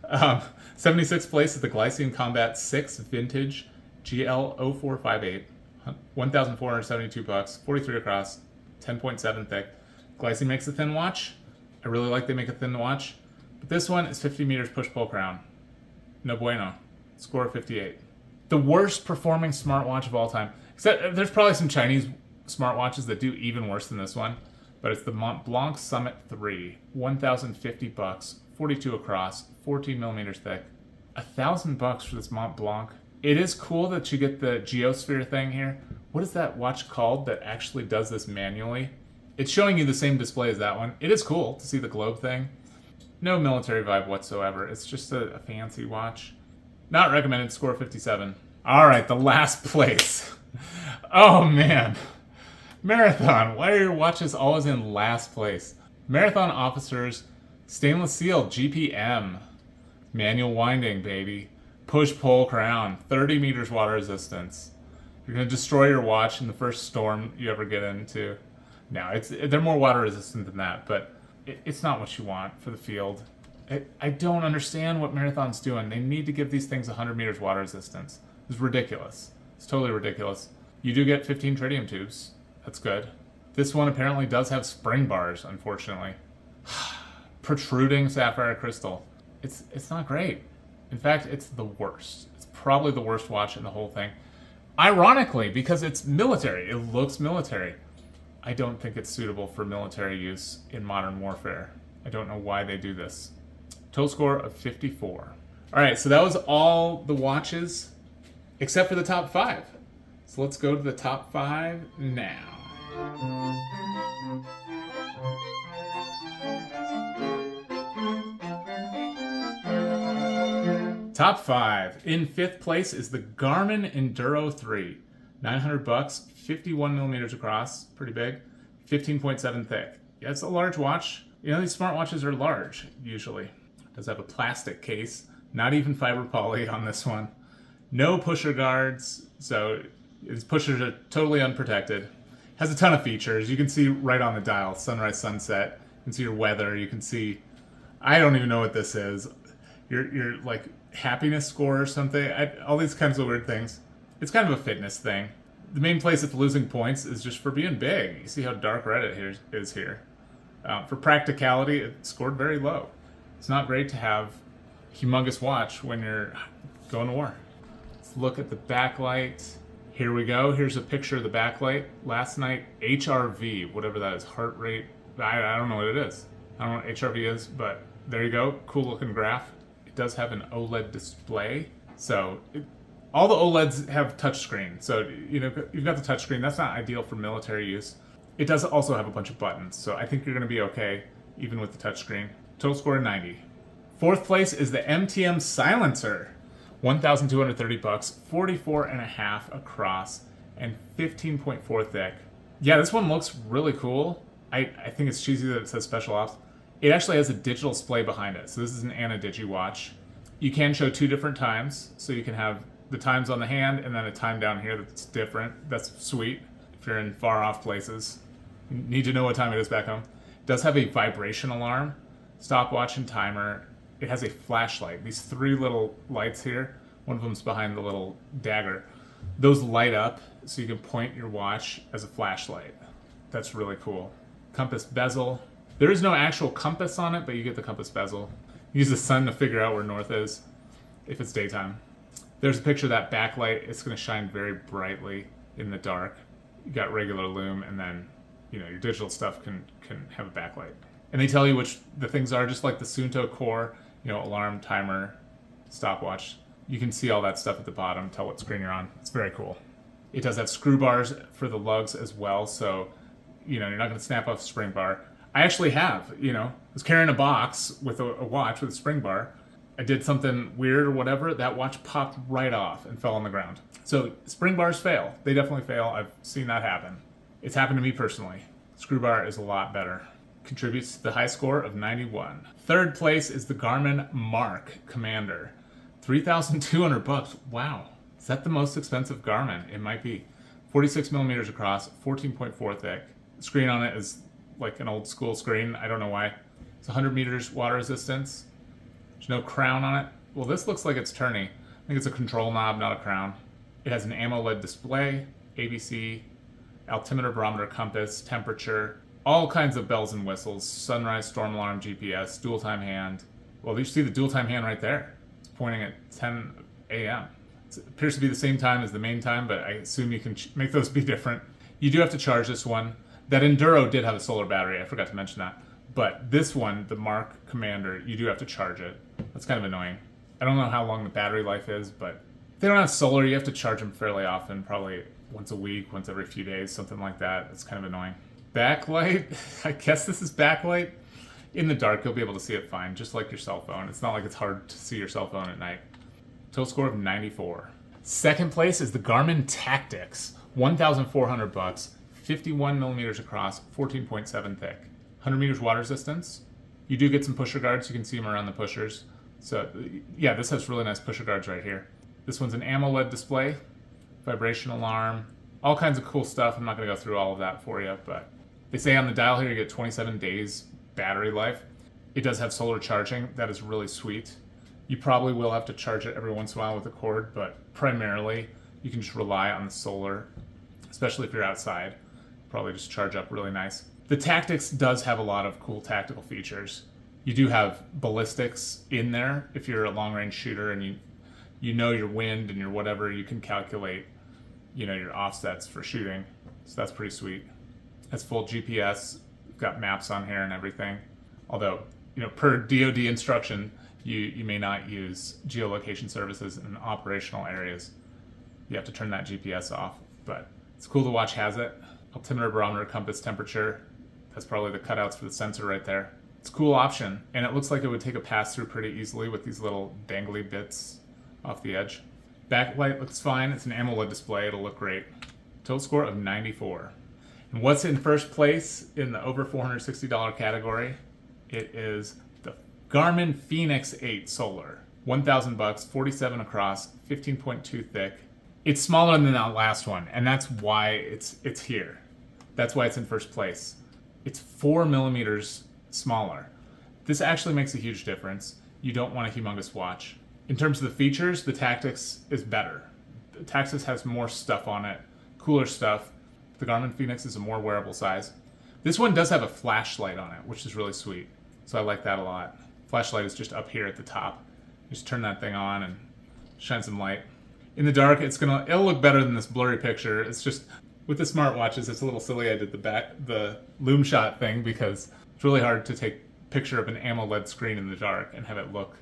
76th place is the Glycean Combat 6 Vintage GL0458. 1,472 bucks, 43 across, 10.7 thick. Glycean makes a thin watch. I really like they make a thin watch. But this one is 50 meters push-pull crown. No bueno. Score of 58. The worst performing smartwatch of all time. Except there's probably some Chinese smartwatches that do even worse than this one. But it's the Mont Blanc Summit 3. 1,050 bucks, 42 across, 14 millimeters thick. $1,000 for this Mont Blanc. It is cool that you get the geosphere thing here. What is that watch called that actually does this manually? It's showing you the same display as that one. It is cool to see the globe thing. No military vibe whatsoever. It's just a fancy watch. Not recommended. Score 57. All right, the last place. Oh, man. Marathon. Why are your watches always in last place? Marathon Officers Stainless Steel GPM. Manual winding, baby. Push-pull crown. 30 meters water resistance. You're going to destroy your watch in the first storm you ever get into. No, they're more water resistant than that, but it's not what you want for the field. I don't understand what Marathon's doing. They need to give these things 100 meters water resistance. It's ridiculous. It's totally ridiculous. You do get 15 tritium tubes. That's good. This one apparently does have spring bars, unfortunately. Protruding sapphire crystal. It's not great. In fact, it's the worst. It's probably the worst watch in the whole thing. Ironically, because it's military. It looks military. I don't think it's suitable for military use in modern warfare. I don't know why they do this. Total score of 54. All right, so that was all the watches except for the top 5. So let's go to the top 5 now. Top 5. In 5th place is the Garmin Enduro 3. 900 bucks, 51 millimeters across, pretty big, 15.7 thick. Yeah, it's a large watch. You know, these smartwatches are large, usually. It does have a plastic case, not even fiber poly on this one. No pusher guards, so its pushers are totally unprotected. Has a ton of features. You can see right on the dial, sunrise, sunset. You can see your weather. You can see, I don't even know what this is. Your like happiness score or something. All these kinds of weird things. It's kind of a fitness thing. The main place it's losing points is just for being big. You see how dark red it is here. For practicality, it scored very low. It's not great to have a humongous watch when you're going to war. Let's look at the backlight. Here we go. Here's a picture of the backlight. Last night, HRV, whatever that is, heart rate. I don't know what it is. I don't know what HRV is, but there you go. Cool looking graph. It does have an OLED display. So all the OLEDs have touchscreen. So, you know, you've got the touchscreen. That's not ideal for military use. It does also have a bunch of buttons. So I think you're going to be okay, even with the touchscreen. Total score 90. 4th place is the MTM Silencer. 1,230 bucks, 44.5 across, and 15.4 thick. Yeah, this one looks really cool. I think it's cheesy that it says special ops. It actually has a digital display behind it. So this is an Anadigi watch. You can show 2 different times. So you can have the times on the hand and then a time down here that's different. That's sweet if you're in far off places. You need to know what time it is back home. It does have a vibration alarm, stopwatch and timer. It has a flashlight. These 3 little lights here. One of them's behind the little dagger. Those light up so you can point your watch as a flashlight. That's really cool. Compass bezel. There is no actual compass on it, but you get the compass bezel. Use the sun to figure out where north is if it's daytime. There's a picture of that backlight. It's going to shine very brightly in the dark. You got regular lume, and then your digital stuff can have a backlight. And they tell you which the things are, just like the Suunto core, alarm, timer, stopwatch. You can see all that stuff at the bottom, tell what screen you're on. It's very cool. It does have screw bars for the lugs as well, so you're not going to snap off a spring bar. I actually have, I was carrying a box with a watch with a spring bar. I did something weird or whatever, that watch popped right off and fell on the ground. So spring bars fail. They definitely fail. I've seen that happen. It's happened to me personally. Screw bar is a lot better. Contributes to the high score of 91. Third place is the Garmin Mark Commander. $3,200. Wow. Is that the most expensive Garmin? It might be. 46 millimeters across, 14.4 thick. The screen on it is like an old school screen. I don't know why. It's 100 meters water resistance. There's no crown on it. Well, this looks like it's turny. I think it's a control knob, not a crown. It has an AMOLED display, ABC, altimeter, barometer, compass, temperature, all kinds of bells and whistles, sunrise, storm alarm, GPS, dual time hand. Well, you see the dual time hand right there. It's pointing at 10 a.m. It appears to be the same time as the main time, but I assume you can make those be different. You do have to charge this one. That Enduro did have a solar battery. I forgot to mention that. But this one, the Mark Commander, you do have to charge it. That's kind of annoying. I don't know how long the battery life is, but if they don't have solar, you have to charge them fairly often, probably once a week, once every few days, something like that. It's kind of annoying. Backlight, I guess this is backlight. In the dark, you'll be able to see it fine, just like your cell phone. It's not like it's hard to see your cell phone at night. Total score of 94. Second place is the Garmin Tactics, $1,400, 51 millimeters across, 14.7 thick. 100 meters water resistance. You do get some pusher guards. You can see them around the pushers. So yeah, this has really nice pusher guards right here. This one's an AMOLED display, vibration alarm, all kinds of cool stuff. I'm not going to go through all of that for you, but they say on the dial here you get 27 days battery life. It does have solar charging. That is really sweet. You probably will have to charge it every once in a while with a cord, but primarily you can just rely on the solar, especially if you're outside. Probably just charge up really nice. The Tactics does have a lot of cool tactical features. You do have ballistics in there. If you're a long-range shooter and you know your wind and your whatever, you can calculate, your offsets for shooting. So that's pretty sweet. Has full GPS. Got maps on here and everything. Although, per DoD instruction, you may not use geolocation services in operational areas. You have to turn that GPS off. But it's cool the watch has it. Altimeter, barometer, compass, temperature. That's probably the cutouts for the sensor right there. It's a cool option, and it looks like it would take a pass-through pretty easily with these little dangly bits off the edge. Backlight looks fine. It's an AMOLED display. It'll look great. Total score of 94. And what's in first place in the over $460 category? It is the Garmin Fenix 8 Solar. $1,000, 47 across, 15.2 thick. It's smaller than that last one, and that's why it's here. That's why it's in first place. It's 4 millimeters smaller. This actually makes a huge difference. You don't want a humongous watch. In terms of the features, the Tactics is better. The Tactics has more stuff on it, cooler stuff. The Garmin Fenix is a more wearable size. This one does have a flashlight on it, which is really sweet. So I like that a lot. Flashlight is just up here at the top. Just turn that thing on and shine some light. In the dark, it'll look better than this blurry picture. It's just, with the smartwatches, it's a little silly I did the loom shot thing because it's really hard to take a picture of an AMOLED screen in the dark and have it look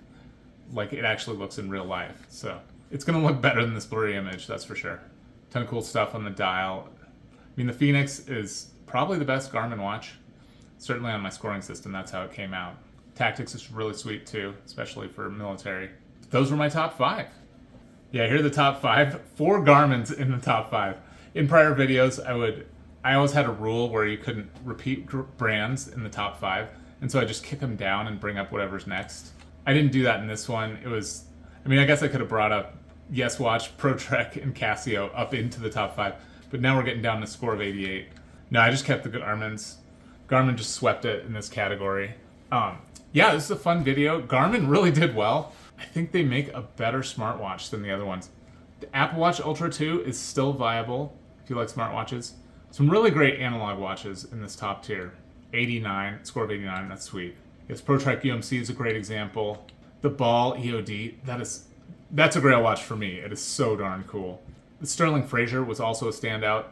like it actually looks in real life. So it's going to look better than this blurry image, that's for sure. Ton of cool stuff on the dial. I mean, the Fenix is probably the best Garmin watch. Certainly on my scoring system, that's how it came out. Tactics is really sweet too, especially for military. Those were my top 5. Yeah, here are the top 5. 4 Garmin's in the top 5. In prior videos, I always had a rule where you couldn't repeat brands in the top 5. and so I just kick them down and bring up whatever's next. I didn't do that in this one. I guess I could have brought up Yes Watch, ProTrek, and Casio up into the top 5, but now we're getting down to score of 88. No, I just kept the Garmin's. Garmin just swept it in this category. Yeah, this is a fun video. Garmin really did well. I think they make a better smartwatch than the other ones. The Apple Watch Ultra 2 is still viable if you like smartwatches. Some really great analog watches in this top tier. 89, score of 89, that's sweet. Yes, ProTrek UMC is a great example. The Ball EOD, that's a grail watch for me. It is so darn cool. The Sterling Fraser was also a standout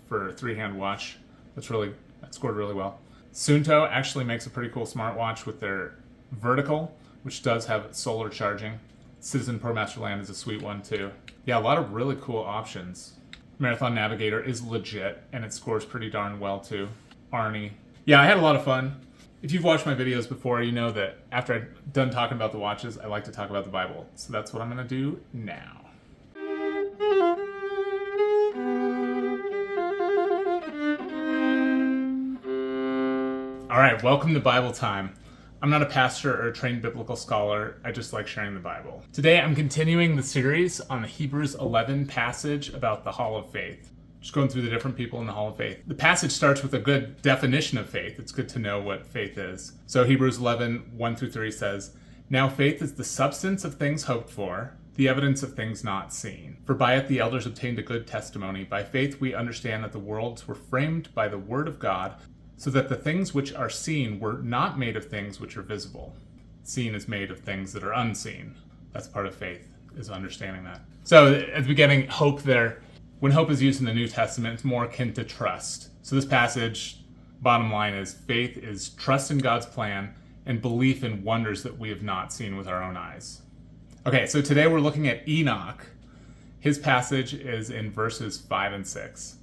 for a 3-hand watch. That scored really well. Suunto actually makes a pretty cool smartwatch with their vertical, which does have solar charging. Citizen Pro Masterland is a sweet one too. Yeah, a lot of really cool options. Marathon Navigator is legit, and it scores pretty darn well too. Arnie. Yeah, I had a lot of fun. If you've watched my videos before, you know that after I'm done talking about the watches, I like to talk about the Bible. So that's what I'm going to do now. All right, welcome to Bible time. I'm not a pastor or a trained biblical scholar. I just like sharing the Bible. Today, I'm continuing the series on the Hebrews 11 passage about the Hall of Faith. Just going through the different people in the Hall of Faith. The passage starts with a good definition of faith. It's good to know what faith is. So Hebrews 11, 1-3 says, "Now faith is the substance of things hoped for, the evidence of things not seen. For by it the elders obtained a good testimony. By faith we understand that the worlds were framed by the word of God, so that the things which are seen were not made of things which are visible. Seen is made of things that are unseen." That's part of faith, is understanding that. So at the beginning, hope there. When hope is used in the New Testament, it's more akin to trust. So this passage, bottom line is, faith is trust in God's plan and belief in wonders that we have not seen with our own eyes. Okay, so today we're looking at Enoch. His passage is in verses 5 and 6.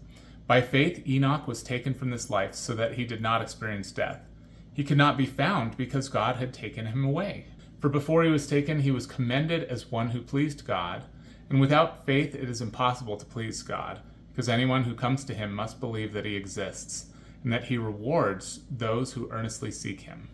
"By faith Enoch was taken from this life so that he did not experience death. He could not be found because God had taken him away. For before he was taken, he was commended as one who pleased God. And without faith it is impossible to please God, because anyone who comes to him must believe that he exists, and that he rewards those who earnestly seek him."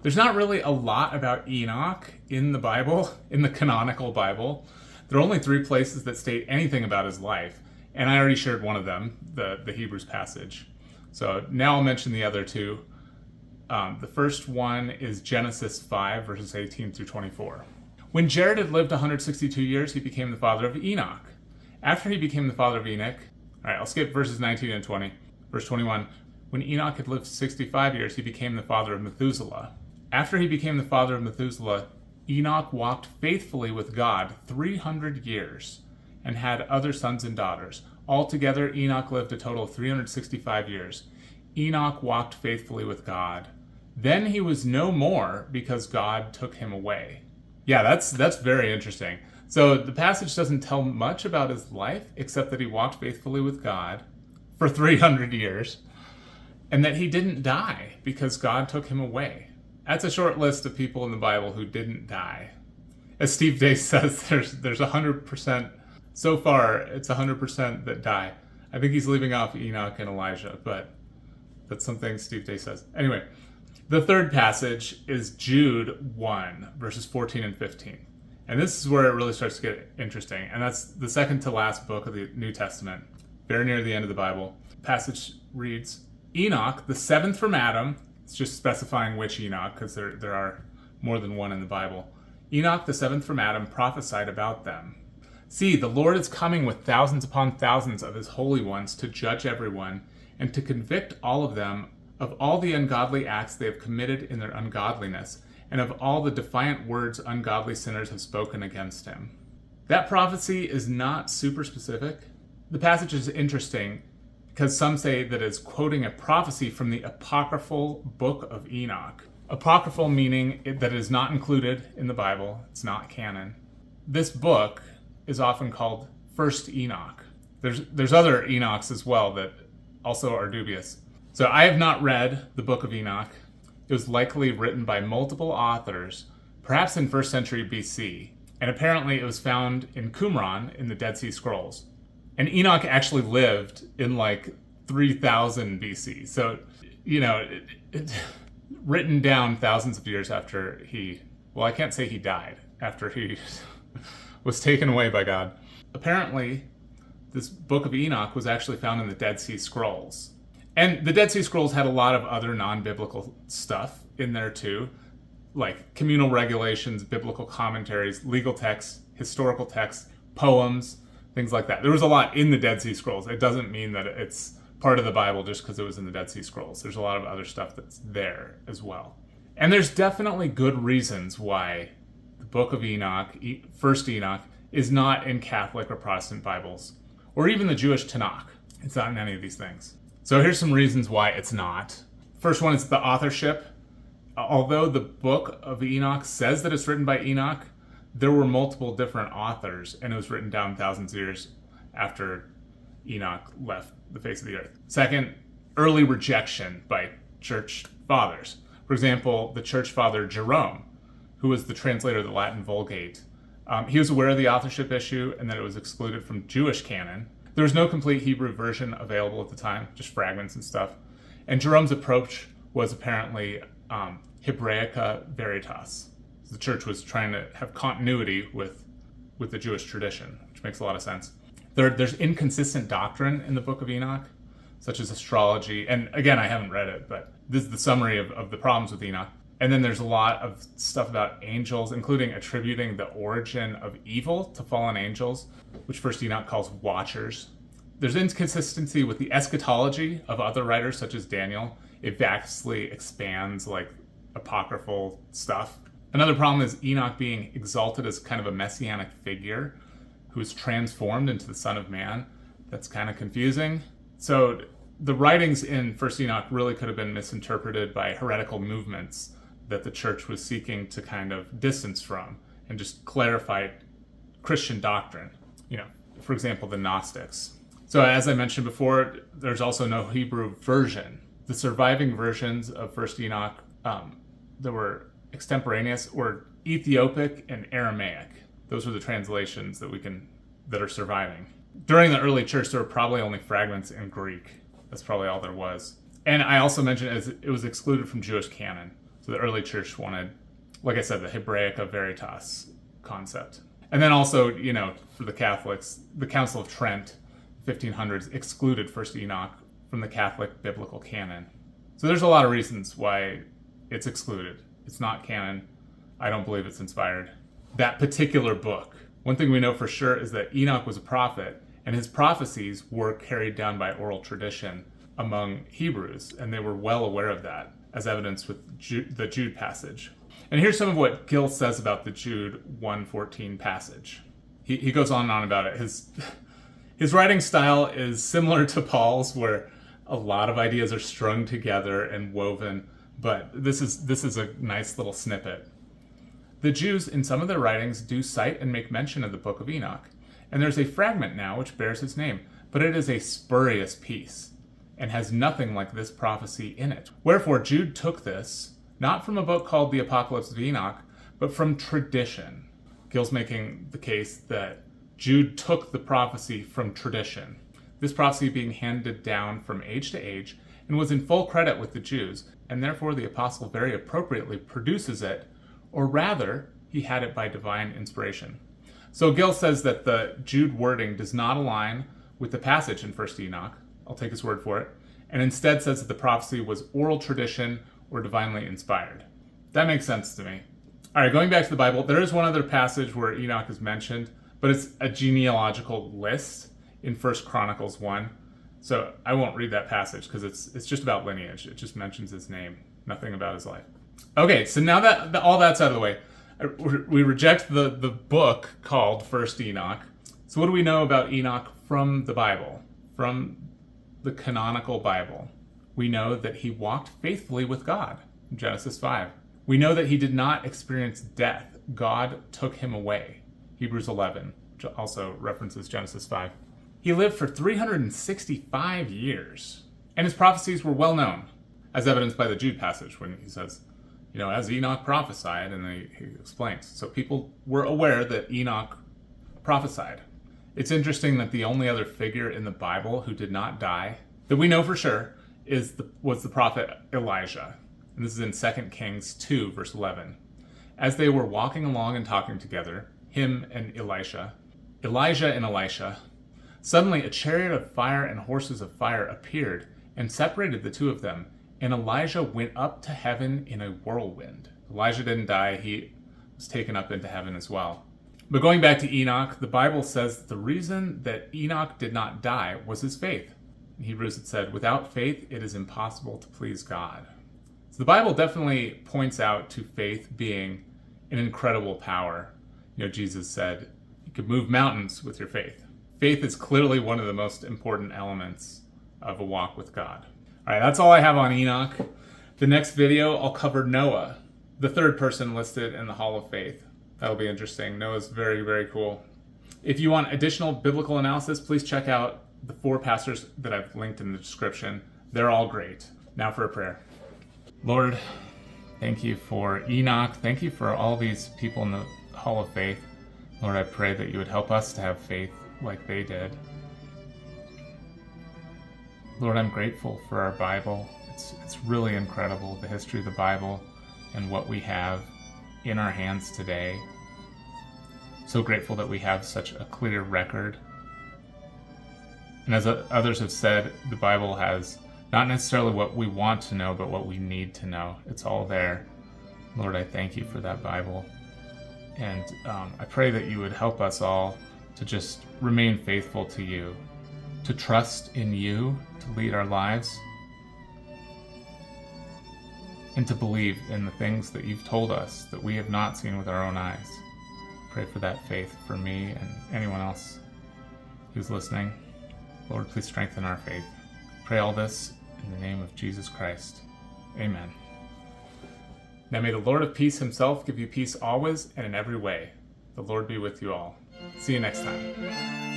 There's not really a lot about Enoch in the Bible, in the canonical Bible. There are only 3 places that state anything about his life, and I already shared one of them, the Hebrews passage. So now I'll mention the other 2. The first one is Genesis 5, verses 18-24. "When Jared had lived 162 years, he became the father of Enoch. After he became the father of Enoch," all right, I'll skip verses 19 and 20. Verse 21, "When Enoch had lived 65 years, he became the father of Methuselah. After he became the father of Methuselah, Enoch walked faithfully with God 300 years and had other sons and daughters. Altogether, Enoch lived a total of 365 years. Enoch walked faithfully with God. Then he was no more because God took him away." Yeah, that's very interesting. So the passage doesn't tell much about his life, except that he walked faithfully with God for 300 years, and that he didn't die because God took him away. That's a short list of people in the Bible who didn't die. As Steve Day says, there's 100%, so far it's 100% that die. I think he's leaving off Enoch and Elijah, but that's something Steve Day says. Anyway, the third passage is Jude 1, verses 14 and 15. And this is where it really starts to get interesting. And that's the second to last book of the New Testament, very near the end of the Bible. The passage reads, "Enoch, the 7th from Adam," it's just specifying which Enoch, because there are more than one in the Bible. "Enoch, the 7th from Adam, prophesied about them. See, the Lord is coming with thousands upon thousands of his holy ones to judge everyone and to convict all of them of all the ungodly acts they have committed in their ungodliness, and of all the defiant words ungodly sinners have spoken against him." That prophecy is not super specific. The passage is interesting because some say that it's quoting a prophecy from the apocryphal book of Enoch. Apocryphal meaning that it is not included in the Bible. It's not canon. This book is often called First Enoch. There's other Enochs as well that also are dubious. So I have not read the book of Enoch. It was likely written by multiple authors, perhaps in 1st century BC, and apparently it was found in Qumran in the Dead Sea Scrolls. And Enoch actually lived in like 3000 BC. So, written down thousands of years after I can't say he died, after he was taken away by God. Apparently, this book of Enoch was actually found in the Dead Sea Scrolls. And the Dead Sea Scrolls had a lot of other non-biblical stuff in there too, like communal regulations, biblical commentaries, legal texts, historical texts, poems, things like that. There was a lot in the Dead Sea Scrolls. It doesn't mean that it's part of the Bible just because it was in the Dead Sea Scrolls. There's a lot of other stuff that's there as well. And there's definitely good reasons why the book of Enoch, First Enoch, is not in Catholic or Protestant Bibles, or even the Jewish Tanakh. It's not in any of these things. So here's some reasons why it's not. First one is the authorship. Although the book of Enoch says that it's written by Enoch, there were multiple different authors, and it was written down thousands of years after Enoch left the face of the earth. Second, early rejection by church fathers. For example, the church father Jerome, who was the translator of the Latin Vulgate, he was aware of the authorship issue and that it was excluded from Jewish canon. There was no complete Hebrew version available at the time, just fragments and stuff. And Jerome's approach was apparently Hebraica Veritas. The church was trying to have continuity with the Jewish tradition, which makes a lot of sense. There's inconsistent doctrine in the book of Enoch, such as astrology. And again, I haven't read it, but this is the summary of the problems with Enoch. And then there's a lot of stuff about angels, including attributing the origin of evil to fallen angels, which First Enoch calls watchers. There's inconsistency with the eschatology of other writers, such as Daniel. It vastly expands like apocryphal stuff. Another problem is Enoch being exalted as kind of a messianic figure who is transformed into the Son of Man. That's kind of confusing. So the writings in First Enoch really could have been misinterpreted by heretical movements that the church was seeking to kind of distance from and just clarify Christian doctrine. For example, the Gnostics. So as I mentioned before, there's also no Hebrew version. The surviving versions of First Enoch that were extemporaneous were Ethiopic and Aramaic. Those were the translations that are surviving. During the early church, there were probably only fragments in Greek. That's probably all there was. And I also mentioned it was excluded from Jewish canon. So the early church wanted, like I said, the Hebraica Veritas concept. And then also, for the Catholics, the Council of Trent, 1500s, excluded First Enoch from the Catholic biblical canon. So there's a lot of reasons why it's excluded. It's not canon. I don't believe it's inspired. That particular book. One thing we know for sure is that Enoch was a prophet, and his prophecies were carried down by oral tradition among Hebrews, and they were well aware of that, as evidenced with the Jude passage. And here's some of what Gill says about the Jude 1:14 passage. He goes on and on about it. His writing style is similar to Paul's, where a lot of ideas are strung together and woven, but this is a nice little snippet. The Jews, in some of their writings, do cite and make mention of the book of Enoch, and there's a fragment now which bears its name, but it is a spurious piece, and has nothing like this prophecy in it. Wherefore Jude took this, not from a book called the Apocalypse of Enoch, but from tradition. Gill's making the case that Jude took the prophecy from tradition, this prophecy being handed down from age to age, and was in full credit with the Jews, and therefore the apostle very appropriately produces it, or rather, he had it by divine inspiration. So Gill says that the Jude wording does not align with the passage in 1 Enoch, I'll take his word for it, and instead says that the prophecy was oral tradition or divinely inspired. That makes sense to me. All right, going back to the Bible, there is one other passage where Enoch is mentioned, but it's a genealogical list in 1 Chronicles 1. So I won't read that passage because it's just about lineage. It just mentions his name, nothing about his life. Okay, so now that all that's out of the way, we reject the book called First Enoch. So what do we know about Enoch from the Bible, from the canonical Bible? We know that he walked faithfully with God, in Genesis 5. We know that he did not experience death. God took him away, Hebrews 11, which also references Genesis 5. He lived for 365 years, and his prophecies were well known, as evidenced by the Jude passage when he says, as Enoch prophesied, and he explains. So people were aware that Enoch prophesied. It's interesting that the only other figure in the Bible who did not die, that we know for sure, was the prophet Elijah. And this is in 2 Kings 2, verse 11. As they were walking along and talking together, him and Elijah, suddenly a chariot of fire and horses of fire appeared and separated the two of them, and Elijah went up to heaven in a whirlwind. Elijah didn't die, he was taken up into heaven as well. But going back to Enoch, the Bible says that the reason that Enoch did not die was his faith. In Hebrews it said, without faith it is impossible to please God. So the Bible definitely points out to faith being an incredible power. Jesus said you could move mountains with your faith. Faith is clearly one of the most important elements of a walk with God. All right, that's all I have on Enoch. The next video, I'll cover Noah, the third person listed in the Hall of Faith. That'll be interesting. Noah's very, very cool. If you want additional biblical analysis, please check out the 4 pastors that I've linked in the description. They're all great. Now for a prayer. Lord, thank you for Enoch. Thank you for all these people in the Hall of Faith. Lord, I pray that you would help us to have faith like they did. Lord, I'm grateful for our Bible. It's really incredible, the history of the Bible and what we have in our hands today. So grateful that we have such a clear record. And as others have said, the Bible has not necessarily what we want to know, but what we need to know. It's all there. Lord, I thank you for that Bible. And I pray that you would help us all to just remain faithful to you, to trust in you to lead our lives, and to believe in the things that you've told us that we have not seen with our own eyes. Pray for that faith for me and anyone else who's listening. Lord, please strengthen our faith. Pray all this in the name of Jesus Christ. Amen. Now may the Lord of peace himself give you peace always and in every way. The Lord be with you all. See you next time.